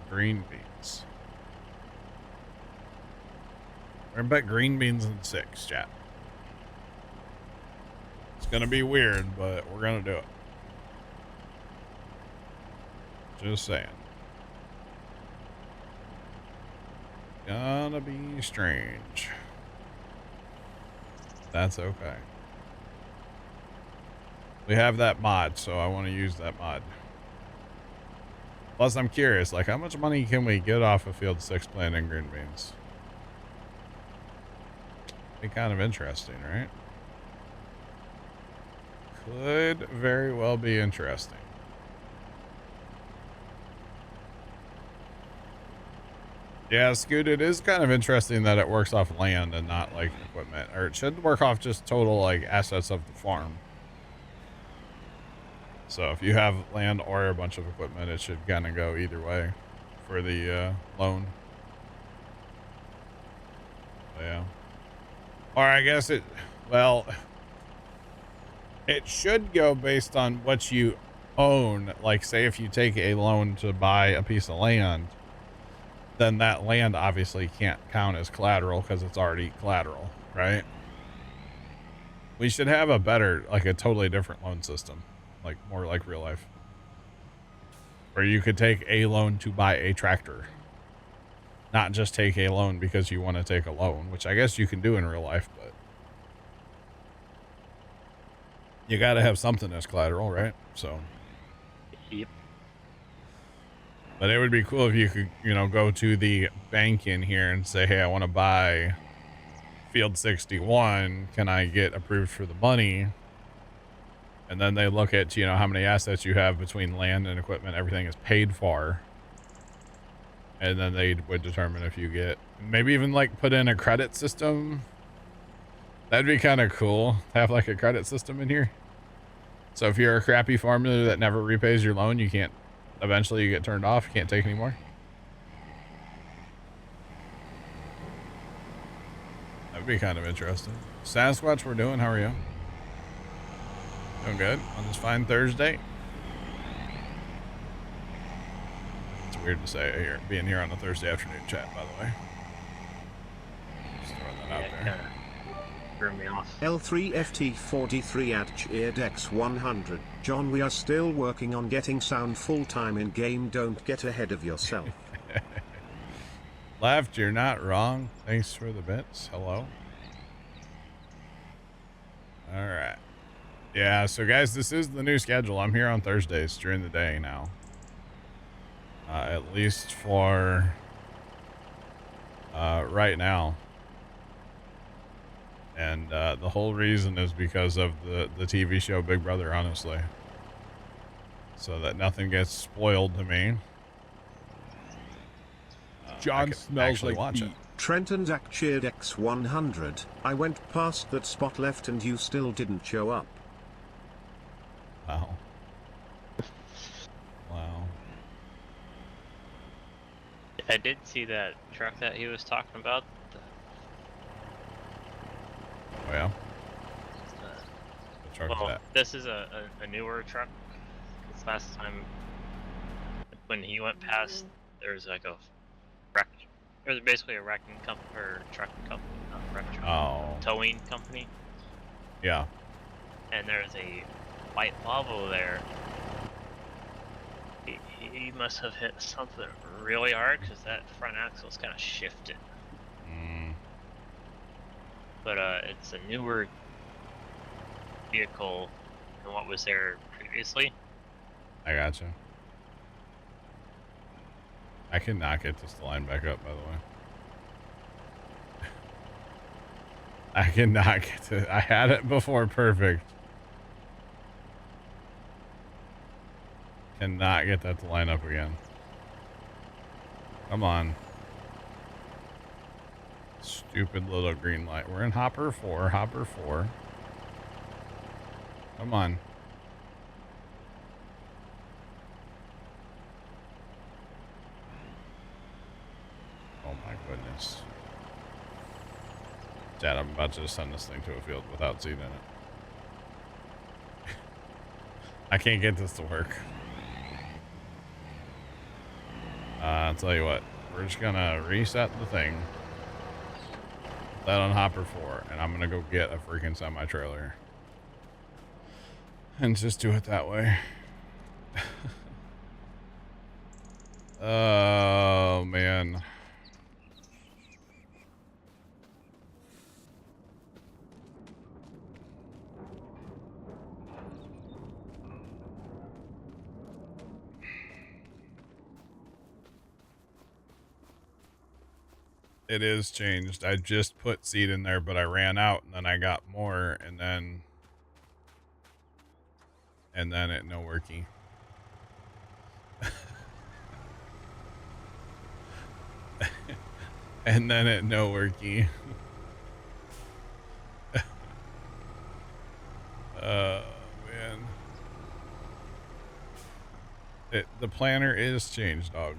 green beans. We're going to put green beans in 6, chat. It's going to be weird, but we're going to do it. Just saying. Gonna be strange. That's okay. We have that mod, so I want to use that mod. Plus, I'm curious, like, how much money can we get off of Field 6 planting green beans? Be kind of interesting, right? Could very well be interesting. Yeah, Scoot, it is kind of interesting that it works off land and not, like, equipment. Or it should work off just total, like, assets of the farm. So if you have land or a bunch of equipment, it should kind of go either way for the loan. But yeah. Or I guess it, well, it should go based on what you own. Like, say if you take a loan to buy a piece of land, then that land obviously can't count as collateral because it's already collateral, right? We should have a better, like a totally different loan system, like more like real life, where you could take a loan to buy a tractor, not just take a loan because you want to take a loan, which I guess you can do in real life, but you got to have something as collateral, right? So. Yep. But it would be cool if you could, you know, go to the bank in here and say, hey, I want to buy Field 61. Can I get approved for the money? And then they look at, you know, how many assets you have between land and equipment. Everything is paid for. And then they would determine if you get, maybe even like put in a credit system. That'd be kind of cool to have like a credit system in here. So if you're a crappy farmer that never repays your loan, you can't, eventually you get turned off. You can't take anymore. That'd be kind of interesting. Sasquatch, we're doing. How are you? Doing good on this fine Thursday. It's weird to say here, being here on a Thursday afternoon chat, by the way. Just throwing that out there. Threw me off. L3FT43 at Cheerdex 100. John, we are still working on getting sound full-time in game. Don't get ahead of yourself. Left, you're not wrong. Thanks for the bits. Hello. All right. Yeah, so guys, this is the new schedule. I'm here on Thursdays during the day now. At least for right now. And the whole reason is because of the TV show Big Brother, honestly. So that nothing gets spoiled to me. John smells like watch feet. it. Trent and Zach cheered X100. I went past that spot left and you still didn't show up. Wow. Wow. I did see that truck that he was talking about. Oh, yeah? Uh, What truck is well, that? this is a newer truck. This last time when he went past, there's like a wreck. There's basically a wrecking company or trucking company, not wreck truck, Oh. towing company, Yeah. and there's a white Volvo there. He must have hit something really hard because that front axle's kind of shifted. Mm. But it's a newer vehicle than what was there previously. I gotcha. I cannot get this line back up, by the way. I cannot get to. I had it before perfect. Cannot get that to line up again. Come on. Stupid little green light. We're in hopper 4. Hopper 4. Come on. Oh my goodness. Dad, I'm about to send this thing to a field without seed in it. I can't get this to work. I'll tell you what. We're just gonna reset the thing. Put that on hopper 4, and I'm gonna go get a freaking semi-trailer. And just do it that way. Oh, man. It is changed. I just put seed in there, but I ran out, and then I got more, and then it no worky. And then it no worky. Oh man. The planner is changed, dog.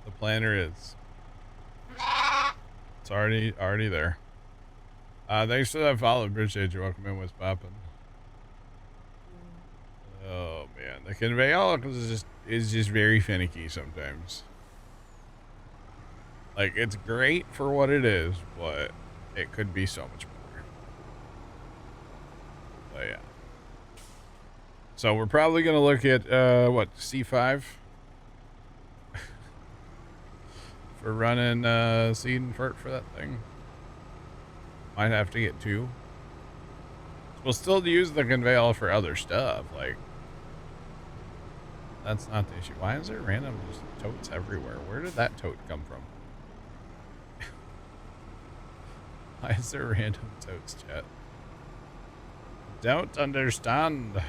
The planner is. It's already there. Thanks for that follow. Appreciate you. Welcome in. What's poppin'? Oh man, the conveyor is just very finicky sometimes. Like, it's great for what it is, but it could be so much better. But yeah. So we're probably gonna look at what, C5 for running seed and fert for that thing. Might have to get 2. We'll still use the conveyor for other stuff, like. That's not the issue. Why is there random just totes everywhere? Where did that tote come from? Why is there random totes, chat? Don't understand.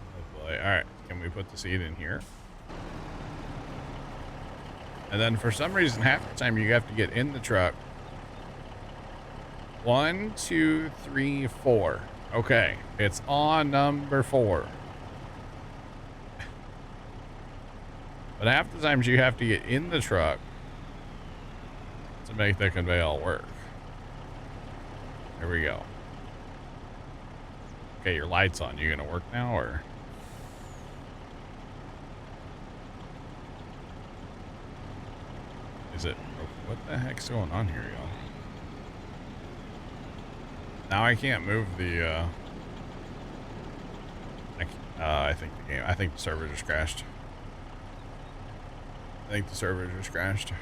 Oh boy. Alright, can we put the seed in here? And then for some reason, half the time you have to get in the truck. 1, 2, 3, 4. Okay, it's on number 4. But half the times you have to get in the truck to make the conveyor work. There we go. Okay, your light's on. You gonna work now, or? Is it? What the heck's going on here, y'all? Now I can't move the, I think the server just crashed. I think the server just crashed.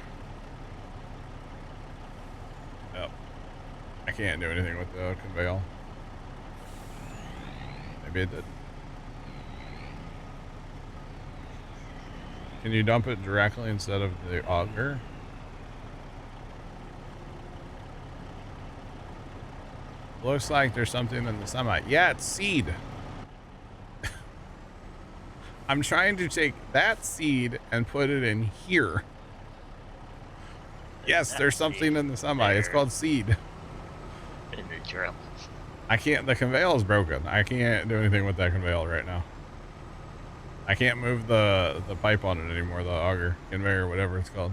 Oh. I can't do anything with the conveyor. Maybe it did. Can you dump it directly instead of the auger? Looks like there's something in the semi. Yeah, it's seed. I'm trying to take that seed and put it in here. Yes, there's something in the semi. It's called seed. In the drill. I can't, the conveyor is broken. I can't do anything with that conveyor right now. I can't move the pipe on it anymore, the auger, conveyor, whatever it's called.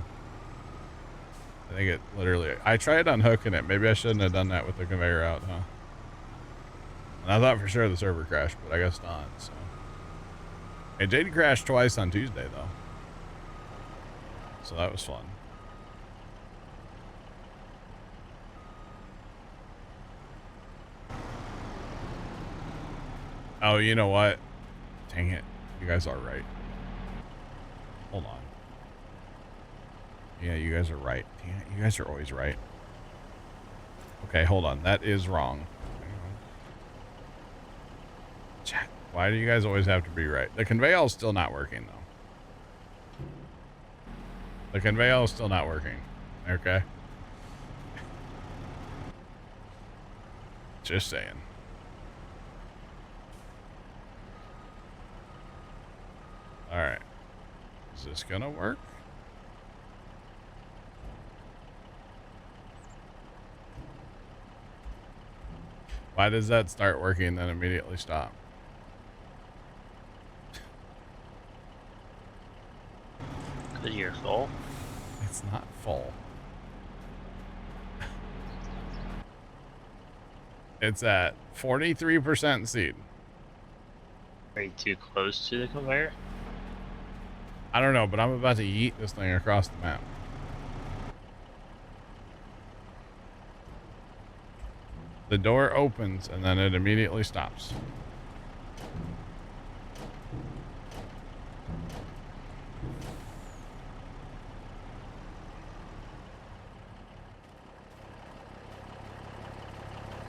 I think it literally, I tried unhooking it. Maybe I shouldn't have done that with the conveyor out, huh? And I thought for sure the server crashed, but I guess not, so. Hey, JD crashed twice on Tuesday, though. So that was fun. Oh, you know what? Dang it. You guys are right. Hold on. Yeah, you guys are right. Dang it, you guys are always right. Okay, hold on. That is wrong. Chat. Why do you guys always have to be right? The conveyor is still not working, though. The conveyor is still not working. Okay? Just saying. Alright. Is this gonna work? Why does that start working and then immediately stop? Because you're full? It's not full. It's at 43% seed. Are you too close to the conveyor? I don't know, but I'm about to yeet this thing across the map. The door opens and then it immediately stops.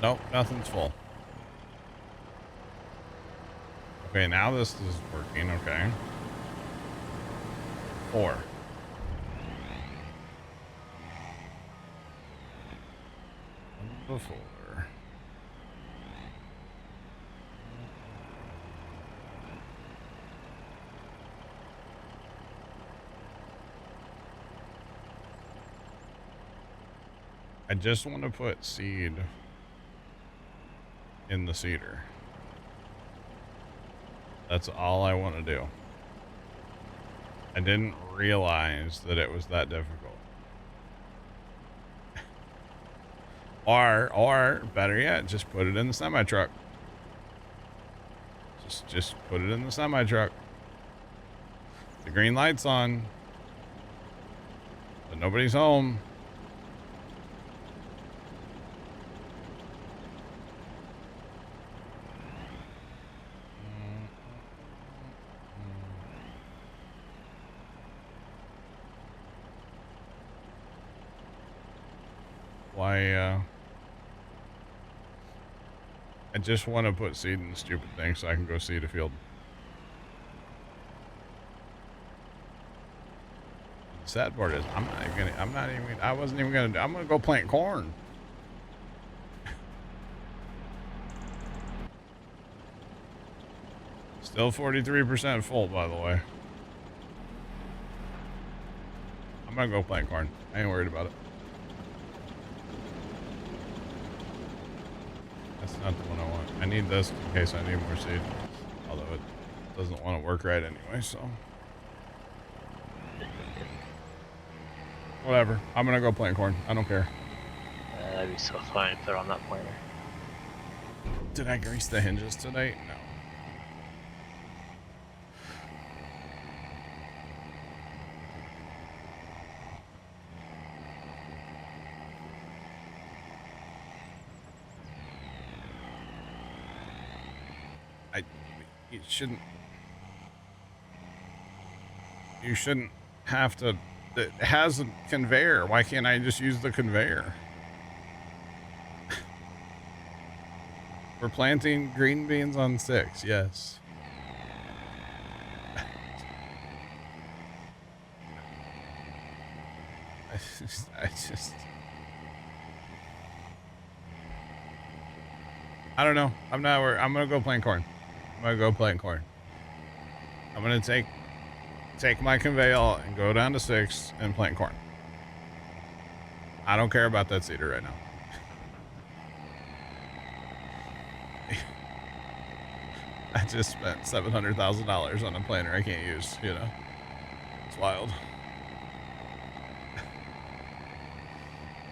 Nope, nothing's full. Okay, now this is working, okay. 4. Before. I just want to put seed in the cedar. That's all I want to do. I didn't realize that it was that difficult. Or better yet, just put it in the semi truck. Just put it in the semi truck. The green light's on, but nobody's home. Why, I just want to put seed in the stupid thing so I can go seed a field. The sad part is I'm gonna go plant corn. Still 43% full, by the way. I'm gonna go plant corn. I ain't worried about it. That's not the one I want. I need this in case I need more seed. Although it doesn't want to work right anyway, so. Whatever. I'm gonna go plant corn. I don't care. That'd be so fun to put on that planter. Did I grease the hinges today? No. You shouldn't have to. It has a conveyor. Why can't I just use the conveyor? We're planting green beans on 6, yes. I don't know. I'm gonna go plant corn. I'm gonna go plant corn. I'm gonna take my conveyor and go down to 6 and plant corn. I don't care about that cedar right now. I just spent $700,000 on a planter I can't use, you know. It's wild.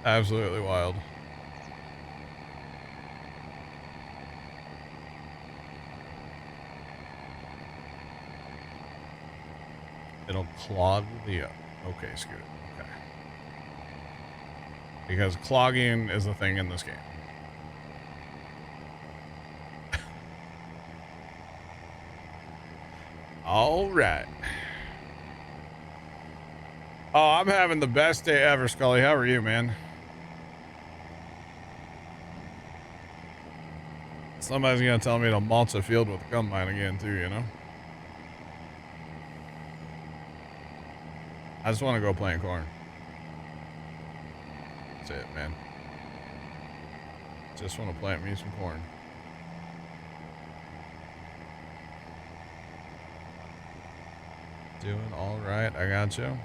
Absolutely wild. It'll clog the... Okay, Scoot. Okay. Because clogging is a thing in this game. All right. Oh, I'm having the best day ever, Scully. How are you, man? Somebody's gonna tell me to mulch a field with a combine again, too, you know? I just want to go plant corn. That's it, man. Just want to plant me some corn. Doing all right. I got you.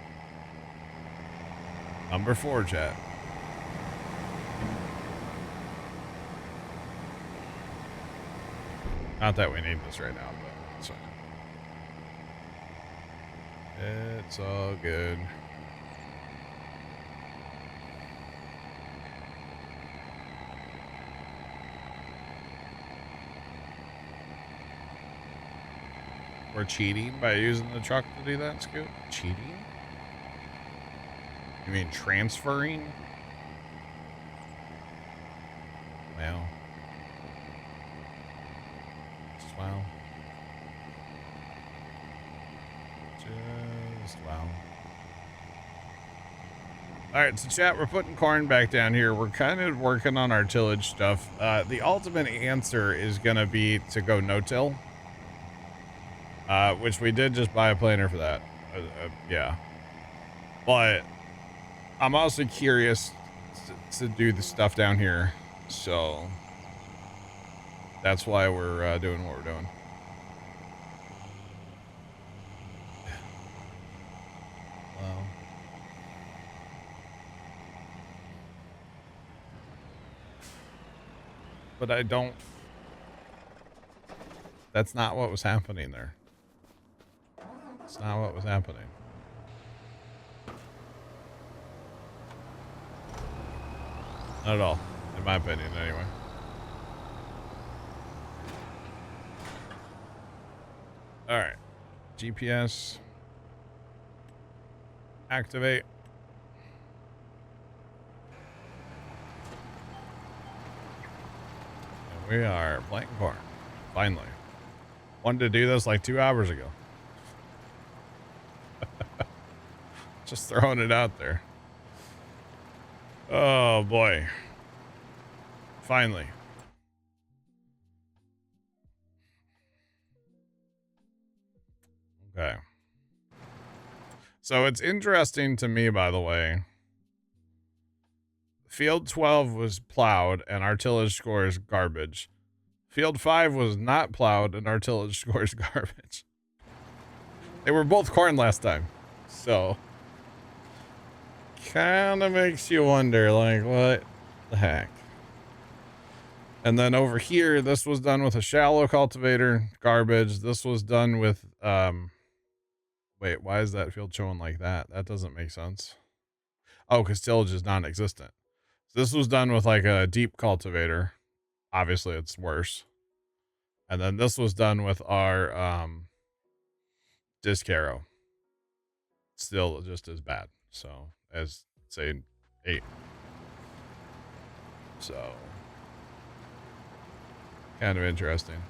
Number 4, chat. Not that we need this right now, but it's fine. It's all good. We're cheating by using the truck to do that, Scoot? Cheating? You mean transferring? Well. Wow. Just wow. Alright, so chat, we're putting corn back down here. We're kind of working on our tillage stuff. The ultimate answer is going to be to go no-till. Which we did just buy a planter for that. Yeah. But I'm also curious to do the stuff down here. So that's why we're doing what we're doing. Wow. But I don't... That's not what was happening there. That's not what was happening. Not at all. In my opinion, anyway. Alright. GPS. Activate. And we are planting corn. Finally. Wanted to do this like 2 hours ago. Just throwing it out there. Oh boy. Finally. Okay. So it's interesting to me, by the way. Field 12 was plowed and our tillage score is garbage. Field 5 was not plowed and our tillage score is garbage. They were both corn last time. So kind of makes you wonder, like, what the heck? And then over here, this was done with a shallow cultivator, garbage. This was done with, wait, why is that field showing like that? That doesn't make sense. Oh, because tillage is non-existent. So this was done with like a deep cultivator. Obviously, it's worse. And then this was done with our disc harrow. Still just as bad. So, as say 8. So, kind of interesting.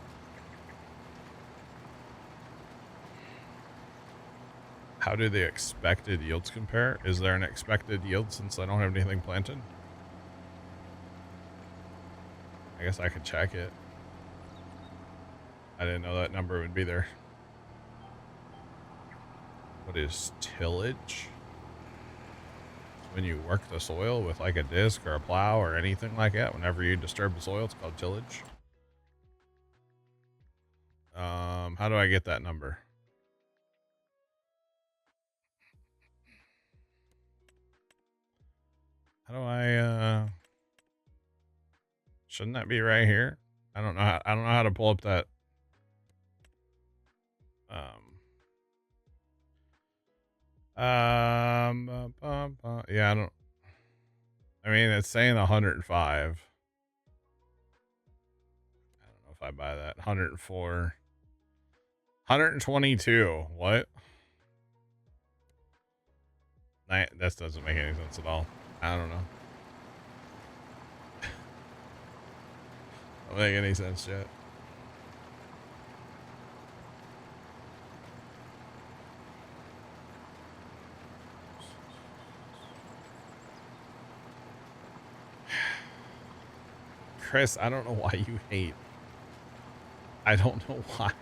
How do the expected yields compare? Is there an expected yield since I don't have anything planted? I guess I could check it. I didn't know that number would be there. What is tillage? When you work the soil with like a disc or a plow or anything like that, whenever you disturb the soil, it's called tillage. How do I get that number? How do I, shouldn't that be right here? I don't know how to pull up that. Yeah, I mean, it's saying 105. I don't know if I buy that. 104. 122. What? That doesn't make any sense at all. I don't know. Don't make any sense yet. Chris, I don't know why you hate. I don't know why.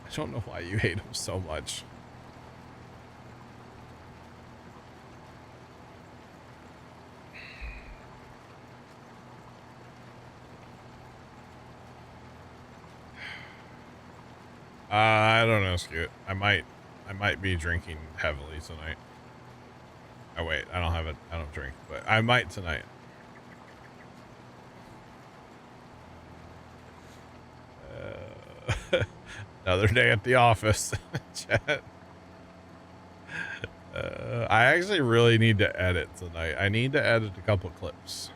I don't know why you hate him so much. I don't know, Scoot. I might be drinking heavily tonight. Oh wait, I don't drink, but I might tonight. Another day at the office. Chat. I actually really need to edit tonight. I need to edit a couple clips.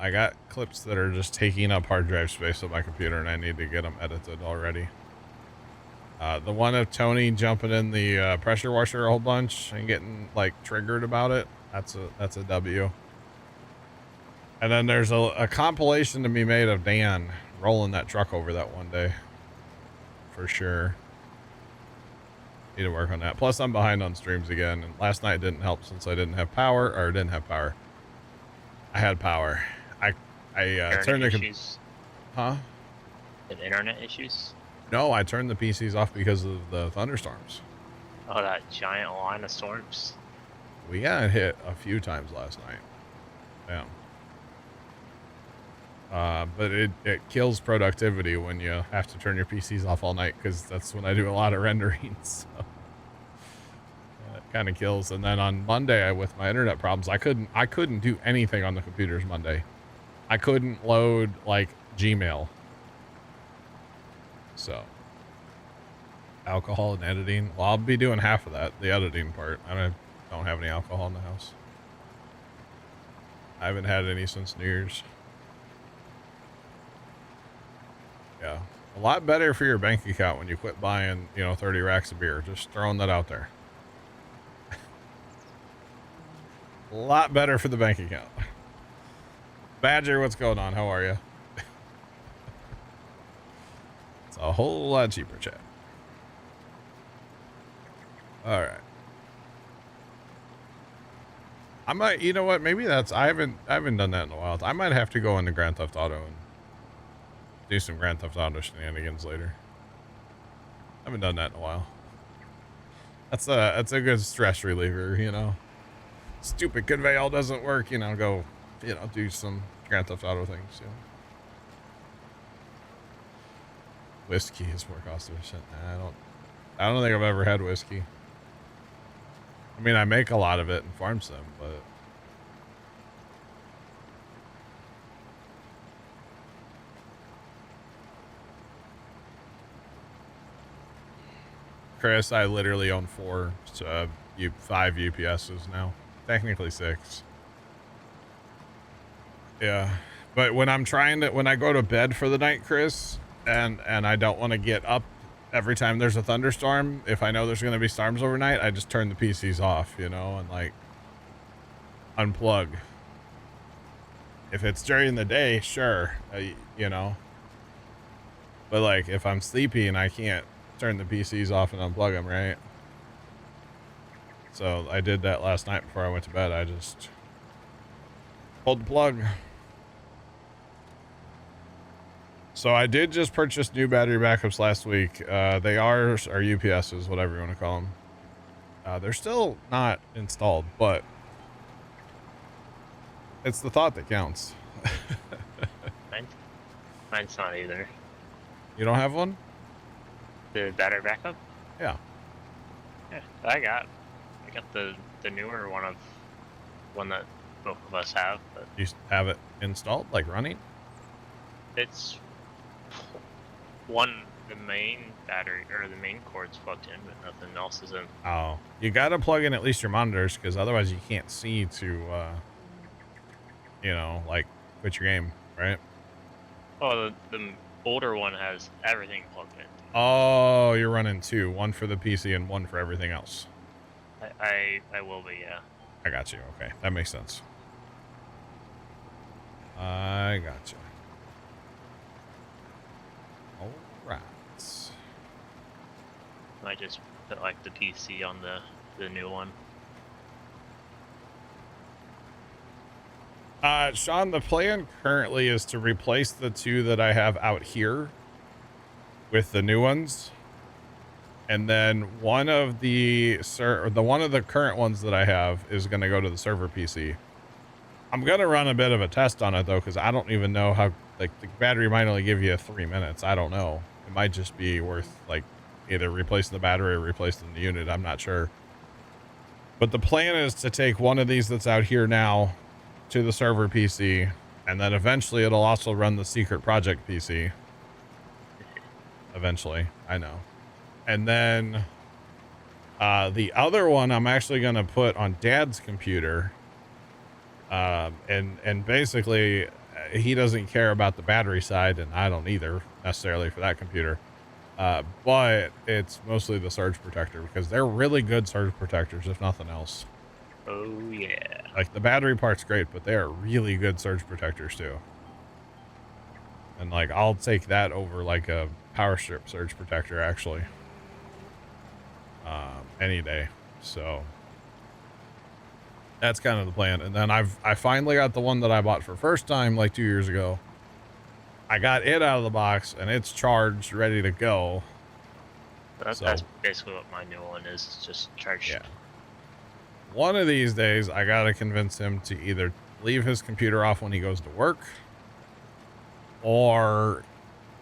I got clips that are just taking up hard drive space on my computer, and I need to get them edited already. The one of Tony jumping in the pressure washer a whole bunch and getting like triggered about it. That's a W. And then there's a compilation to be made of Dan rolling that truck over that one day. For sure. Need to work on that. Plus I'm behind on streams again, and last night didn't help since I didn't have power, or didn't have power. I had power. I turned the issues. Huh? And internet issues? No, I turned the PCs off because of the thunderstorms. Oh, that giant line of storms. We got hit a few times last night. Yeah. But it kills productivity when you have to turn your PCs off all night, because that's when I do a lot of rendering. So it kind of kills. And then on Monday, with my internet problems, I couldn't do anything on the computers Monday. I couldn't load like Gmail. So alcohol and editing. Well, I'll be doing half of that, the editing part. I don't have any alcohol in the house. I haven't had any since New Year's. Yeah. A lot better for your bank account when you quit buying, 30 racks of beer. Just throwing that out there. A lot better for the bank account. Badger, what's going on? How are you? It's a whole lot cheaper, chat. All right. I might, you know what? Maybe that's, I haven't done that in a while. I might have to go into Grand Theft Auto and do some Grand Theft Auto shenanigans later. I haven't done that in a while. That's a good stress reliever, Stupid conveyor doesn't work, go, do some Grand Theft Auto things, Whiskey is more cost efficient. I don't think I've ever had whiskey. I mean, I make a lot of it in farm sim, but Chris, I literally own 5 UPSs now. Technically 6. Yeah. But when I go to bed for the night, Chris, and I don't want to get up every time there's a thunderstorm, if I know there's going to be storms overnight, I just turn the PCs off, and like unplug. If it's during the day, sure, but like if I'm sleepy and I can't turn the PCs off and unplug them, right? So I did that last night before I went to bed. I just pulled the plug. So I did just purchase new battery backups last week. They are UPSs, whatever you want to call them. They're still not installed, but it's the thought that counts. Mine's not either. You don't have one? The battery backup? Yeah. Yeah, I got the newer one that both of us have, but You have it installed, like running? it's the main battery or the main cord's plugged in, but nothing else is in. Oh, you got to plug in at least your monitors, because otherwise you can't see to, like quit your game, right? Oh, the older one has everything plugged in. Oh, you're running two, one for the PC and one for everything else. I will be, yeah. I got you. Okay, that makes sense. I got you. All right. I just put like the PC on the new one. Sean, the plan currently is to replace the two that I have out here with the new ones. And then one of the current ones that I have is going to go to the server PC. I'm going to run a bit of a test on it though, because I don't even know how, like, the battery might only give you 3 minutes. I don't know. It might just be worth, like, either replacing the battery or replacing the unit. I'm not sure. But the plan is to take one of these that's out here now to the server PC, and then eventually it'll also run the secret project PC. Eventually, I know. And then the other one I'm actually going to put on Dad's computer. And basically he doesn't care about the battery side, and I don't either necessarily for that computer. But it's mostly the surge protector, because they're really good surge protectors, if nothing else. Oh yeah. Like, the battery part's great, but they are really good surge protectors too. And like, I'll take that over like a power strip surge protector actually. Any day. So that's kind of the plan. And then I finally got the one that I bought for first time like 2 years ago. I got it out of the box and it's charged, ready to go. That's basically what my new one is. It's just charged. Yeah. One of these days, I gotta convince him to either leave his computer off when he goes to work, or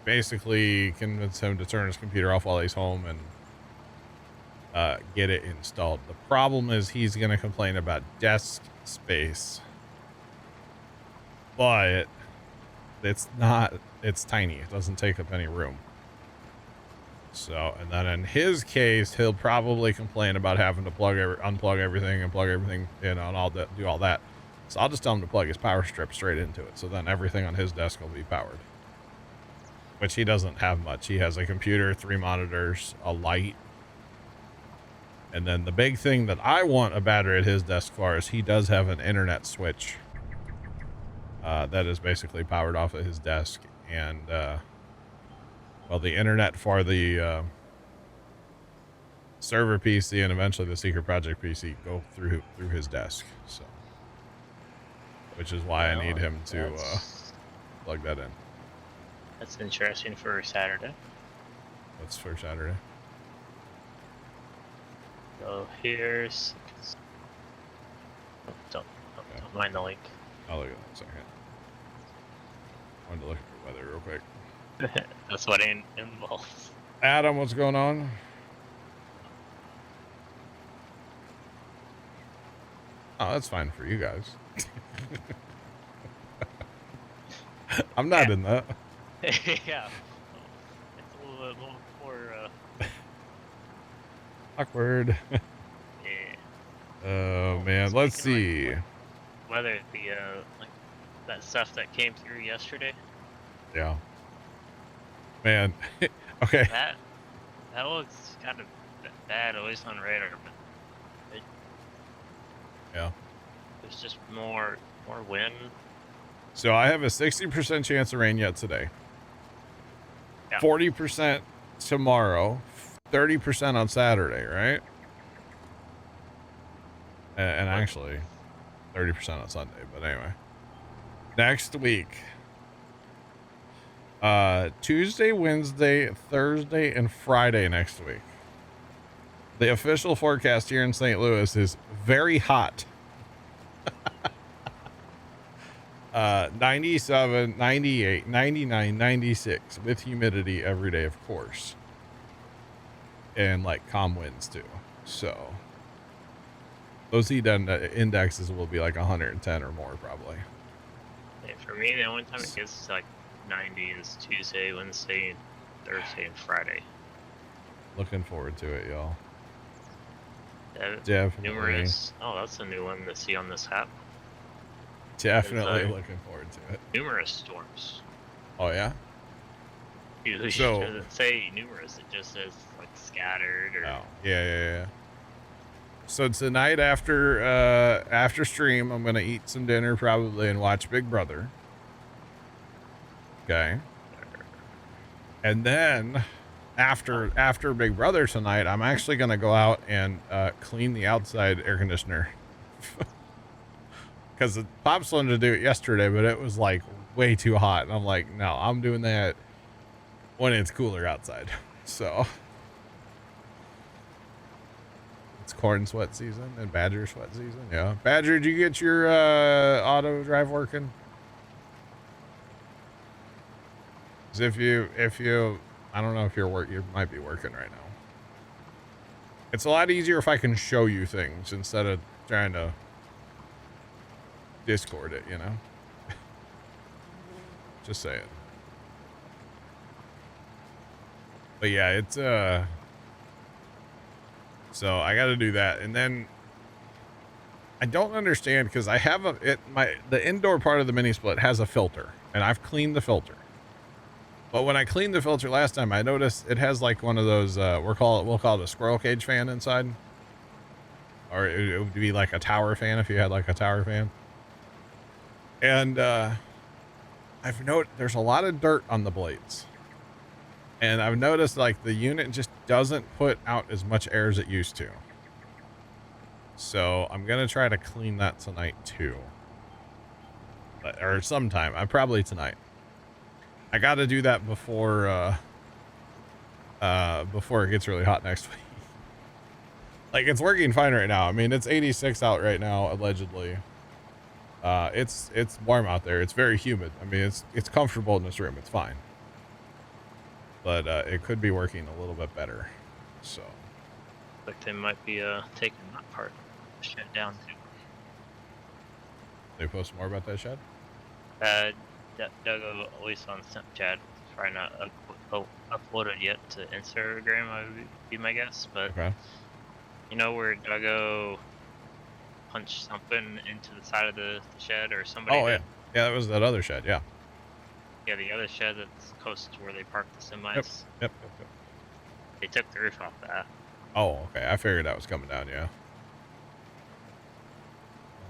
basically convince him to turn his computer off while he's home and get it installed. The problem is he's gonna complain about desk space, but it's tiny. It doesn't take up any room. So, and then in his case, he'll probably complain about having to unplug everything and plug everything in and all that, do all that. So I'll just tell him to plug his power strip straight into it. So then everything on his desk will be powered, which he doesn't have much. He has a computer, 3 monitors, a light. And then the big thing that I want a battery at his desk for is he does have an internet switch that is basically powered off of his desk. And, well, the internet for the server PC and eventually the secret project PC go through his desk. So, which is why I need him to plug that in. That's interesting for Saturday. What's for Saturday? So here's. Don't mind the link. I'll look at that in a second. I wanted to look at the weather real quick. That's what it involves. Adam, what's going on? Oh, that's fine for you guys. I'm not in that. Yeah. It's a little bit more Awkward. yeah. Oh man, let's see. Whether like that stuff that came through yesterday. Yeah. Man. Okay. That looks kind of bad, at least on radar, but yeah. There's just more wind. So I have a 60% chance of rain yet today. Yeah. 40% tomorrow. 30% on Saturday, right? And actually 30% on Sunday, but anyway. Next week, Tuesday, Wednesday, Thursday, and Friday next week. The official forecast here in St. Louis is very hot. 97, 98, 99, 96 with humidity every day, of course. And like calm winds too. So those heat indexes will be like 110 or more probably. Yeah, for me, the only time it gets like 90 is Tuesday, Wednesday, Thursday, and Friday. Looking forward to it, y'all. Definitely. Numerous. Oh, that's a new one to see on this app. Definitely looking forward to it. Numerous storms. Oh yeah. It doesn't say numerous. It just says like scattered. Or... Oh yeah. So tonight after stream, I'm gonna eat some dinner probably and watch Big Brother. Okay. And then after Big Brother tonight, I'm actually gonna go out and clean the outside air conditioner. Because Pops wanted to do it yesterday, but it was like way too hot. And I'm like, no, I'm doing that when it's cooler outside. So it's corn sweat season and badger sweat season. Yeah. Badger, did you get your auto drive working? Because if you, I don't know if you might be working right now. It's a lot easier if I can show you things instead of trying to Discord it, you know. Just saying. But yeah, it's so I got to do that, and then I don't understand because I have the indoor part of the mini split has a filter, and I've cleaned the filter. But when I cleaned the filter last time, I noticed it has like one of those we'll call it a squirrel cage fan inside, or it would be like a tower fan if you had like a tower fan. And I've noticed there's a lot of dirt on the blades, and I've noticed like the unit just doesn't put out as much air as it used to. So I'm gonna try to clean that tonight too, or sometime. Probably tonight. I got to do that before it gets really hot next week. Like it's working fine right now. I mean, it's 86 out right now allegedly. It's warm out there. It's very humid. I mean, it's comfortable in this room. It's fine. But it could be working a little bit better. So. Like they might be taking that part of the shed down too. They post more about that shed? Doug, at least on Snapchat, probably not uploaded yet to Instagram, I would be my guess. But okay. You know where Duggo punched something into the side of the shed, or somebody? Oh yeah, that was that other shed. Yeah. Yeah, the other shed that's close to where they parked the semis. Yep. They took the roof off that. Oh, okay. I figured that was coming down. Yeah.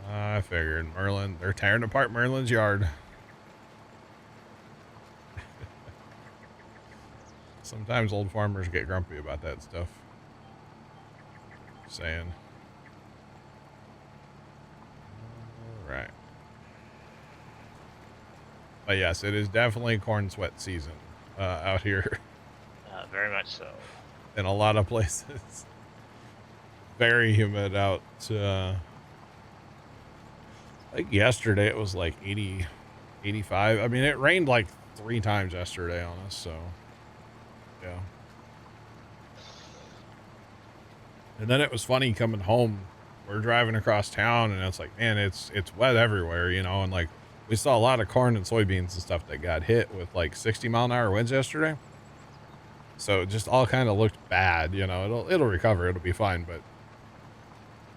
I figured Merlin. They're tearing apart Merlin's yard. Sometimes old farmers get grumpy about that stuff. Just saying. All right. But yes, it is definitely corn sweat season out here. Very much so. In a lot of places. Very humid out. Like yesterday, it was like 80, 85. I mean, it rained like 3 times yesterday on us, so yeah. And then it was funny coming home. We're driving across town, and it's like, man, it's wet everywhere, you know, and like we saw a lot of corn and soybeans and stuff that got hit with like 60-mile-an-hour winds yesterday. So it just all kind of looked bad, you know. It'll recover, it'll be fine, but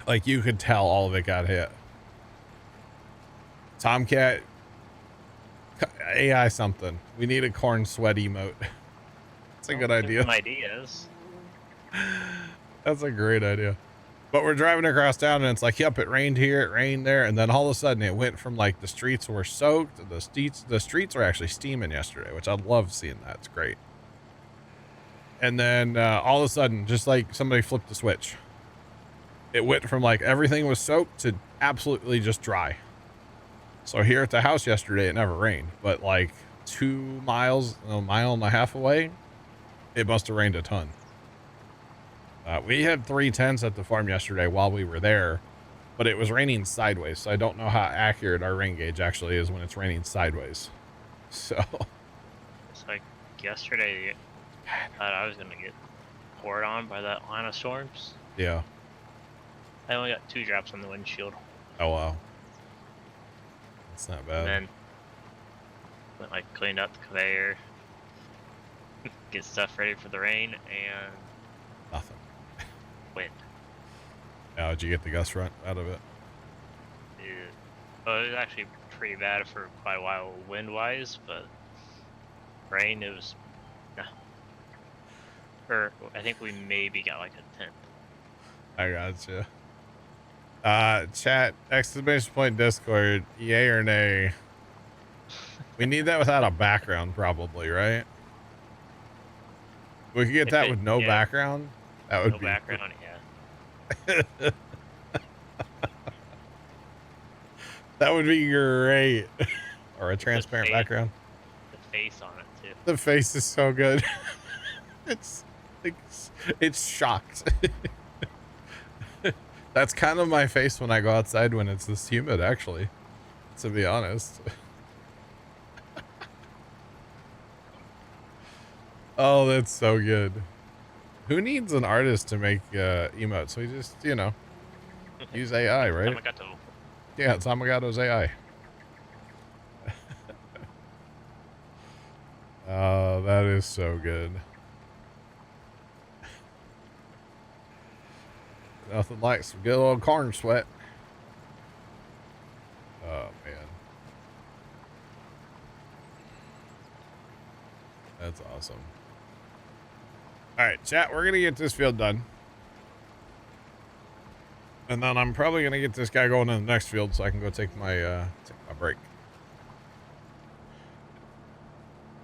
like you could tell all of it got hit. Tomcat, AI something. We need a corn sweat emote. That's a good idea. Some ideas. That's a great idea. But we're driving across town, and it's like, yep, it rained here, it rained there, and then all of a sudden it went from like the streets were soaked, the streets were actually steaming yesterday, which I love seeing that. It's great. And then all of a sudden, just like somebody flipped a switch, it went from like everything was soaked to absolutely just dry. So here at the house yesterday, it never rained, but like 2 miles, a mile and a half away, it must have rained a ton. We had 3 tents at the farm yesterday while we were there, but it was raining sideways, so I don't know how accurate our rain gauge actually is when it's raining sideways. So It's like yesterday, I thought I was gonna get poured on by that line of storms. yeah. I only got 2 drops on the windshield. Oh wow. That's not bad. And then went like cleaned up the conveyor, get stuff ready for the rain, and Nothing. wind. How did you get the gust front out of it? Well, it was actually pretty bad for quite a while wind-wise, but rain, it was, no. Or I think we maybe got like a 10th. I gotcha. Chat, exclamation point Discord, yay or nay? We need that without a background, probably, right? We could get If that it- with no yeah. background. That would No be background, yeah. that would be great. Or a transparent face. background. The face on it too. The face is so good. it's shocked. That's kind of my face when I go outside when it's this humid, actually, to be honest. Oh, that's so good. Who needs an artist to make emotes? We just, you know, use AI, right? Tamagato. Yeah, it's Tamagato's AI. Oh, that is so good. Nothing like some good old corn sweat. Oh, man. That's awesome. All right, chat, we're going to get this field done. And then I'm probably going to get this guy going in the next field so I can go take my break.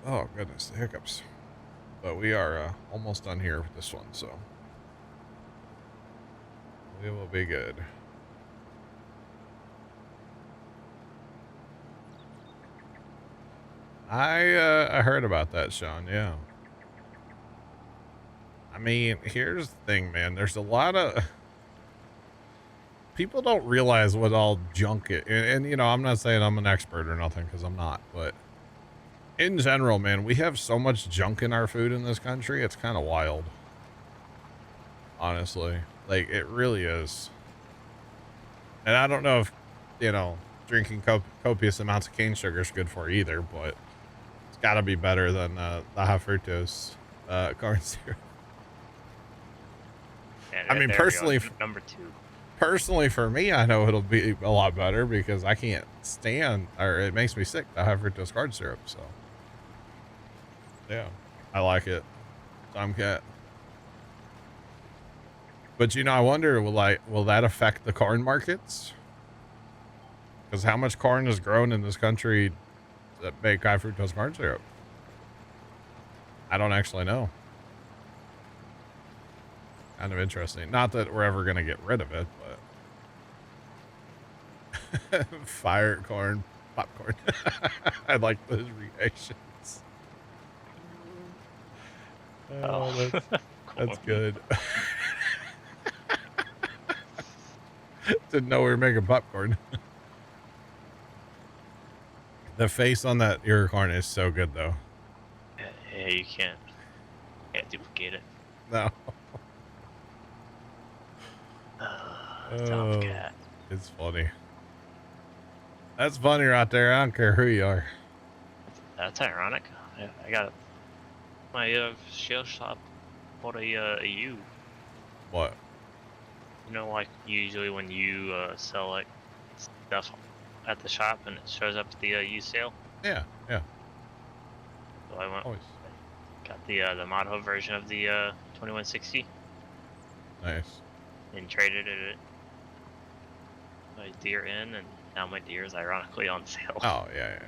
Oh, goodness, the hiccups. But we are almost done here with this one, so we will be good. I heard about that, Sean, yeah. I mean, here's the thing, man. There's a lot of... People don't realize what all junk it... And, you know, I'm not saying I'm an expert or nothing, because I'm not, but... In general, man, we have so much junk in our food in this country, it's kind of wild. Honestly. Like, it really is. And I don't know if, you know, drinking copious amounts of cane sugar is good for you either, but it's got to be better than the high fructose corn syrup. And I mean, there we go, personally, number 2. Personally, for me, I know it'll be a lot better because I can't stand, or it makes me sick, the high fructose corn syrup, so. Yeah, I like it. Tomcat. But, you know, I wonder, will that affect the corn markets? Because how much corn is grown in this country that make high fructose corn syrup? I don't actually know. Kind of interesting. Not that we're ever going to get rid of it, but... Fire corn, popcorn. I like those reactions. Oh, that's good. Didn't know we were making popcorn. The face on that unicorn is so good, though. Yeah, you can't duplicate it. No. Tomcat. It's funny. That's funny right there. I don't care who you are. That's ironic. I got my shell shop bought a U. What? You know, like usually when you sell like stuff at the shop and it shows up at the U sale. Yeah, yeah. So I went, Always. got the Modho version of the 2160 Nice. and traded it my deer in, and now my deer is ironically on sale. Oh, yeah, yeah.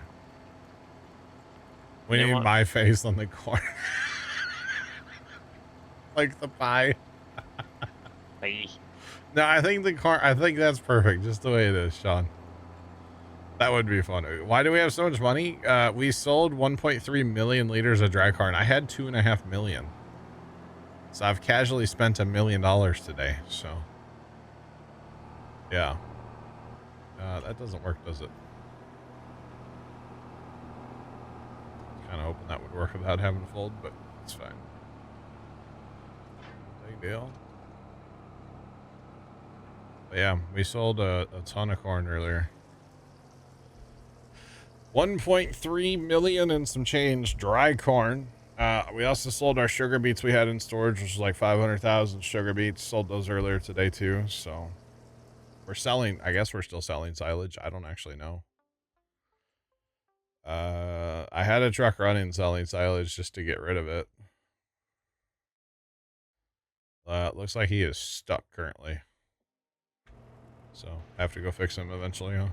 We You know need what? my face on the corner. Like the pie. Bye. No, I think I think that's perfect, just the way it is, Sean. That would be fun. Why do we have so much money? We sold 1.3 million liters of dry corn. I had 2.5 million. So I've casually spent $1 million today. So yeah, that doesn't work, does it? Kind of hoping that would work without having to fold, but it's fine. Big deal. But yeah, we sold a ton of corn earlier. 1.3 million and some change dry corn. We also sold our sugar beets we had in storage, which was like 500,000 sugar beets. Sold those earlier today too. So we're selling, I guess we're still selling silage. I don't actually know. I had a truck running selling silage just to get rid of it. Looks like he is stuck currently. So have to go fix him eventually, huh?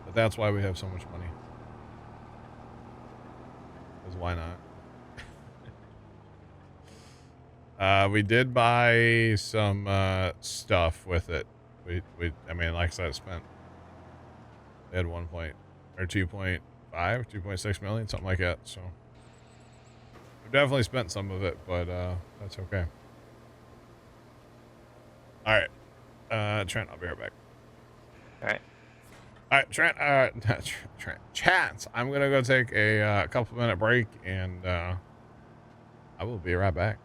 But that's why we have so much money. Because why not? We did buy some stuff with it. I mean, like I said, spent. They had 2.5, 2.6 million, something like that. So we definitely spent some of it, but that's okay. All right, Trent, I'll be right back. All right. All right, Trent, Chance, I'm going to go take a couple minute break, and I will be right back.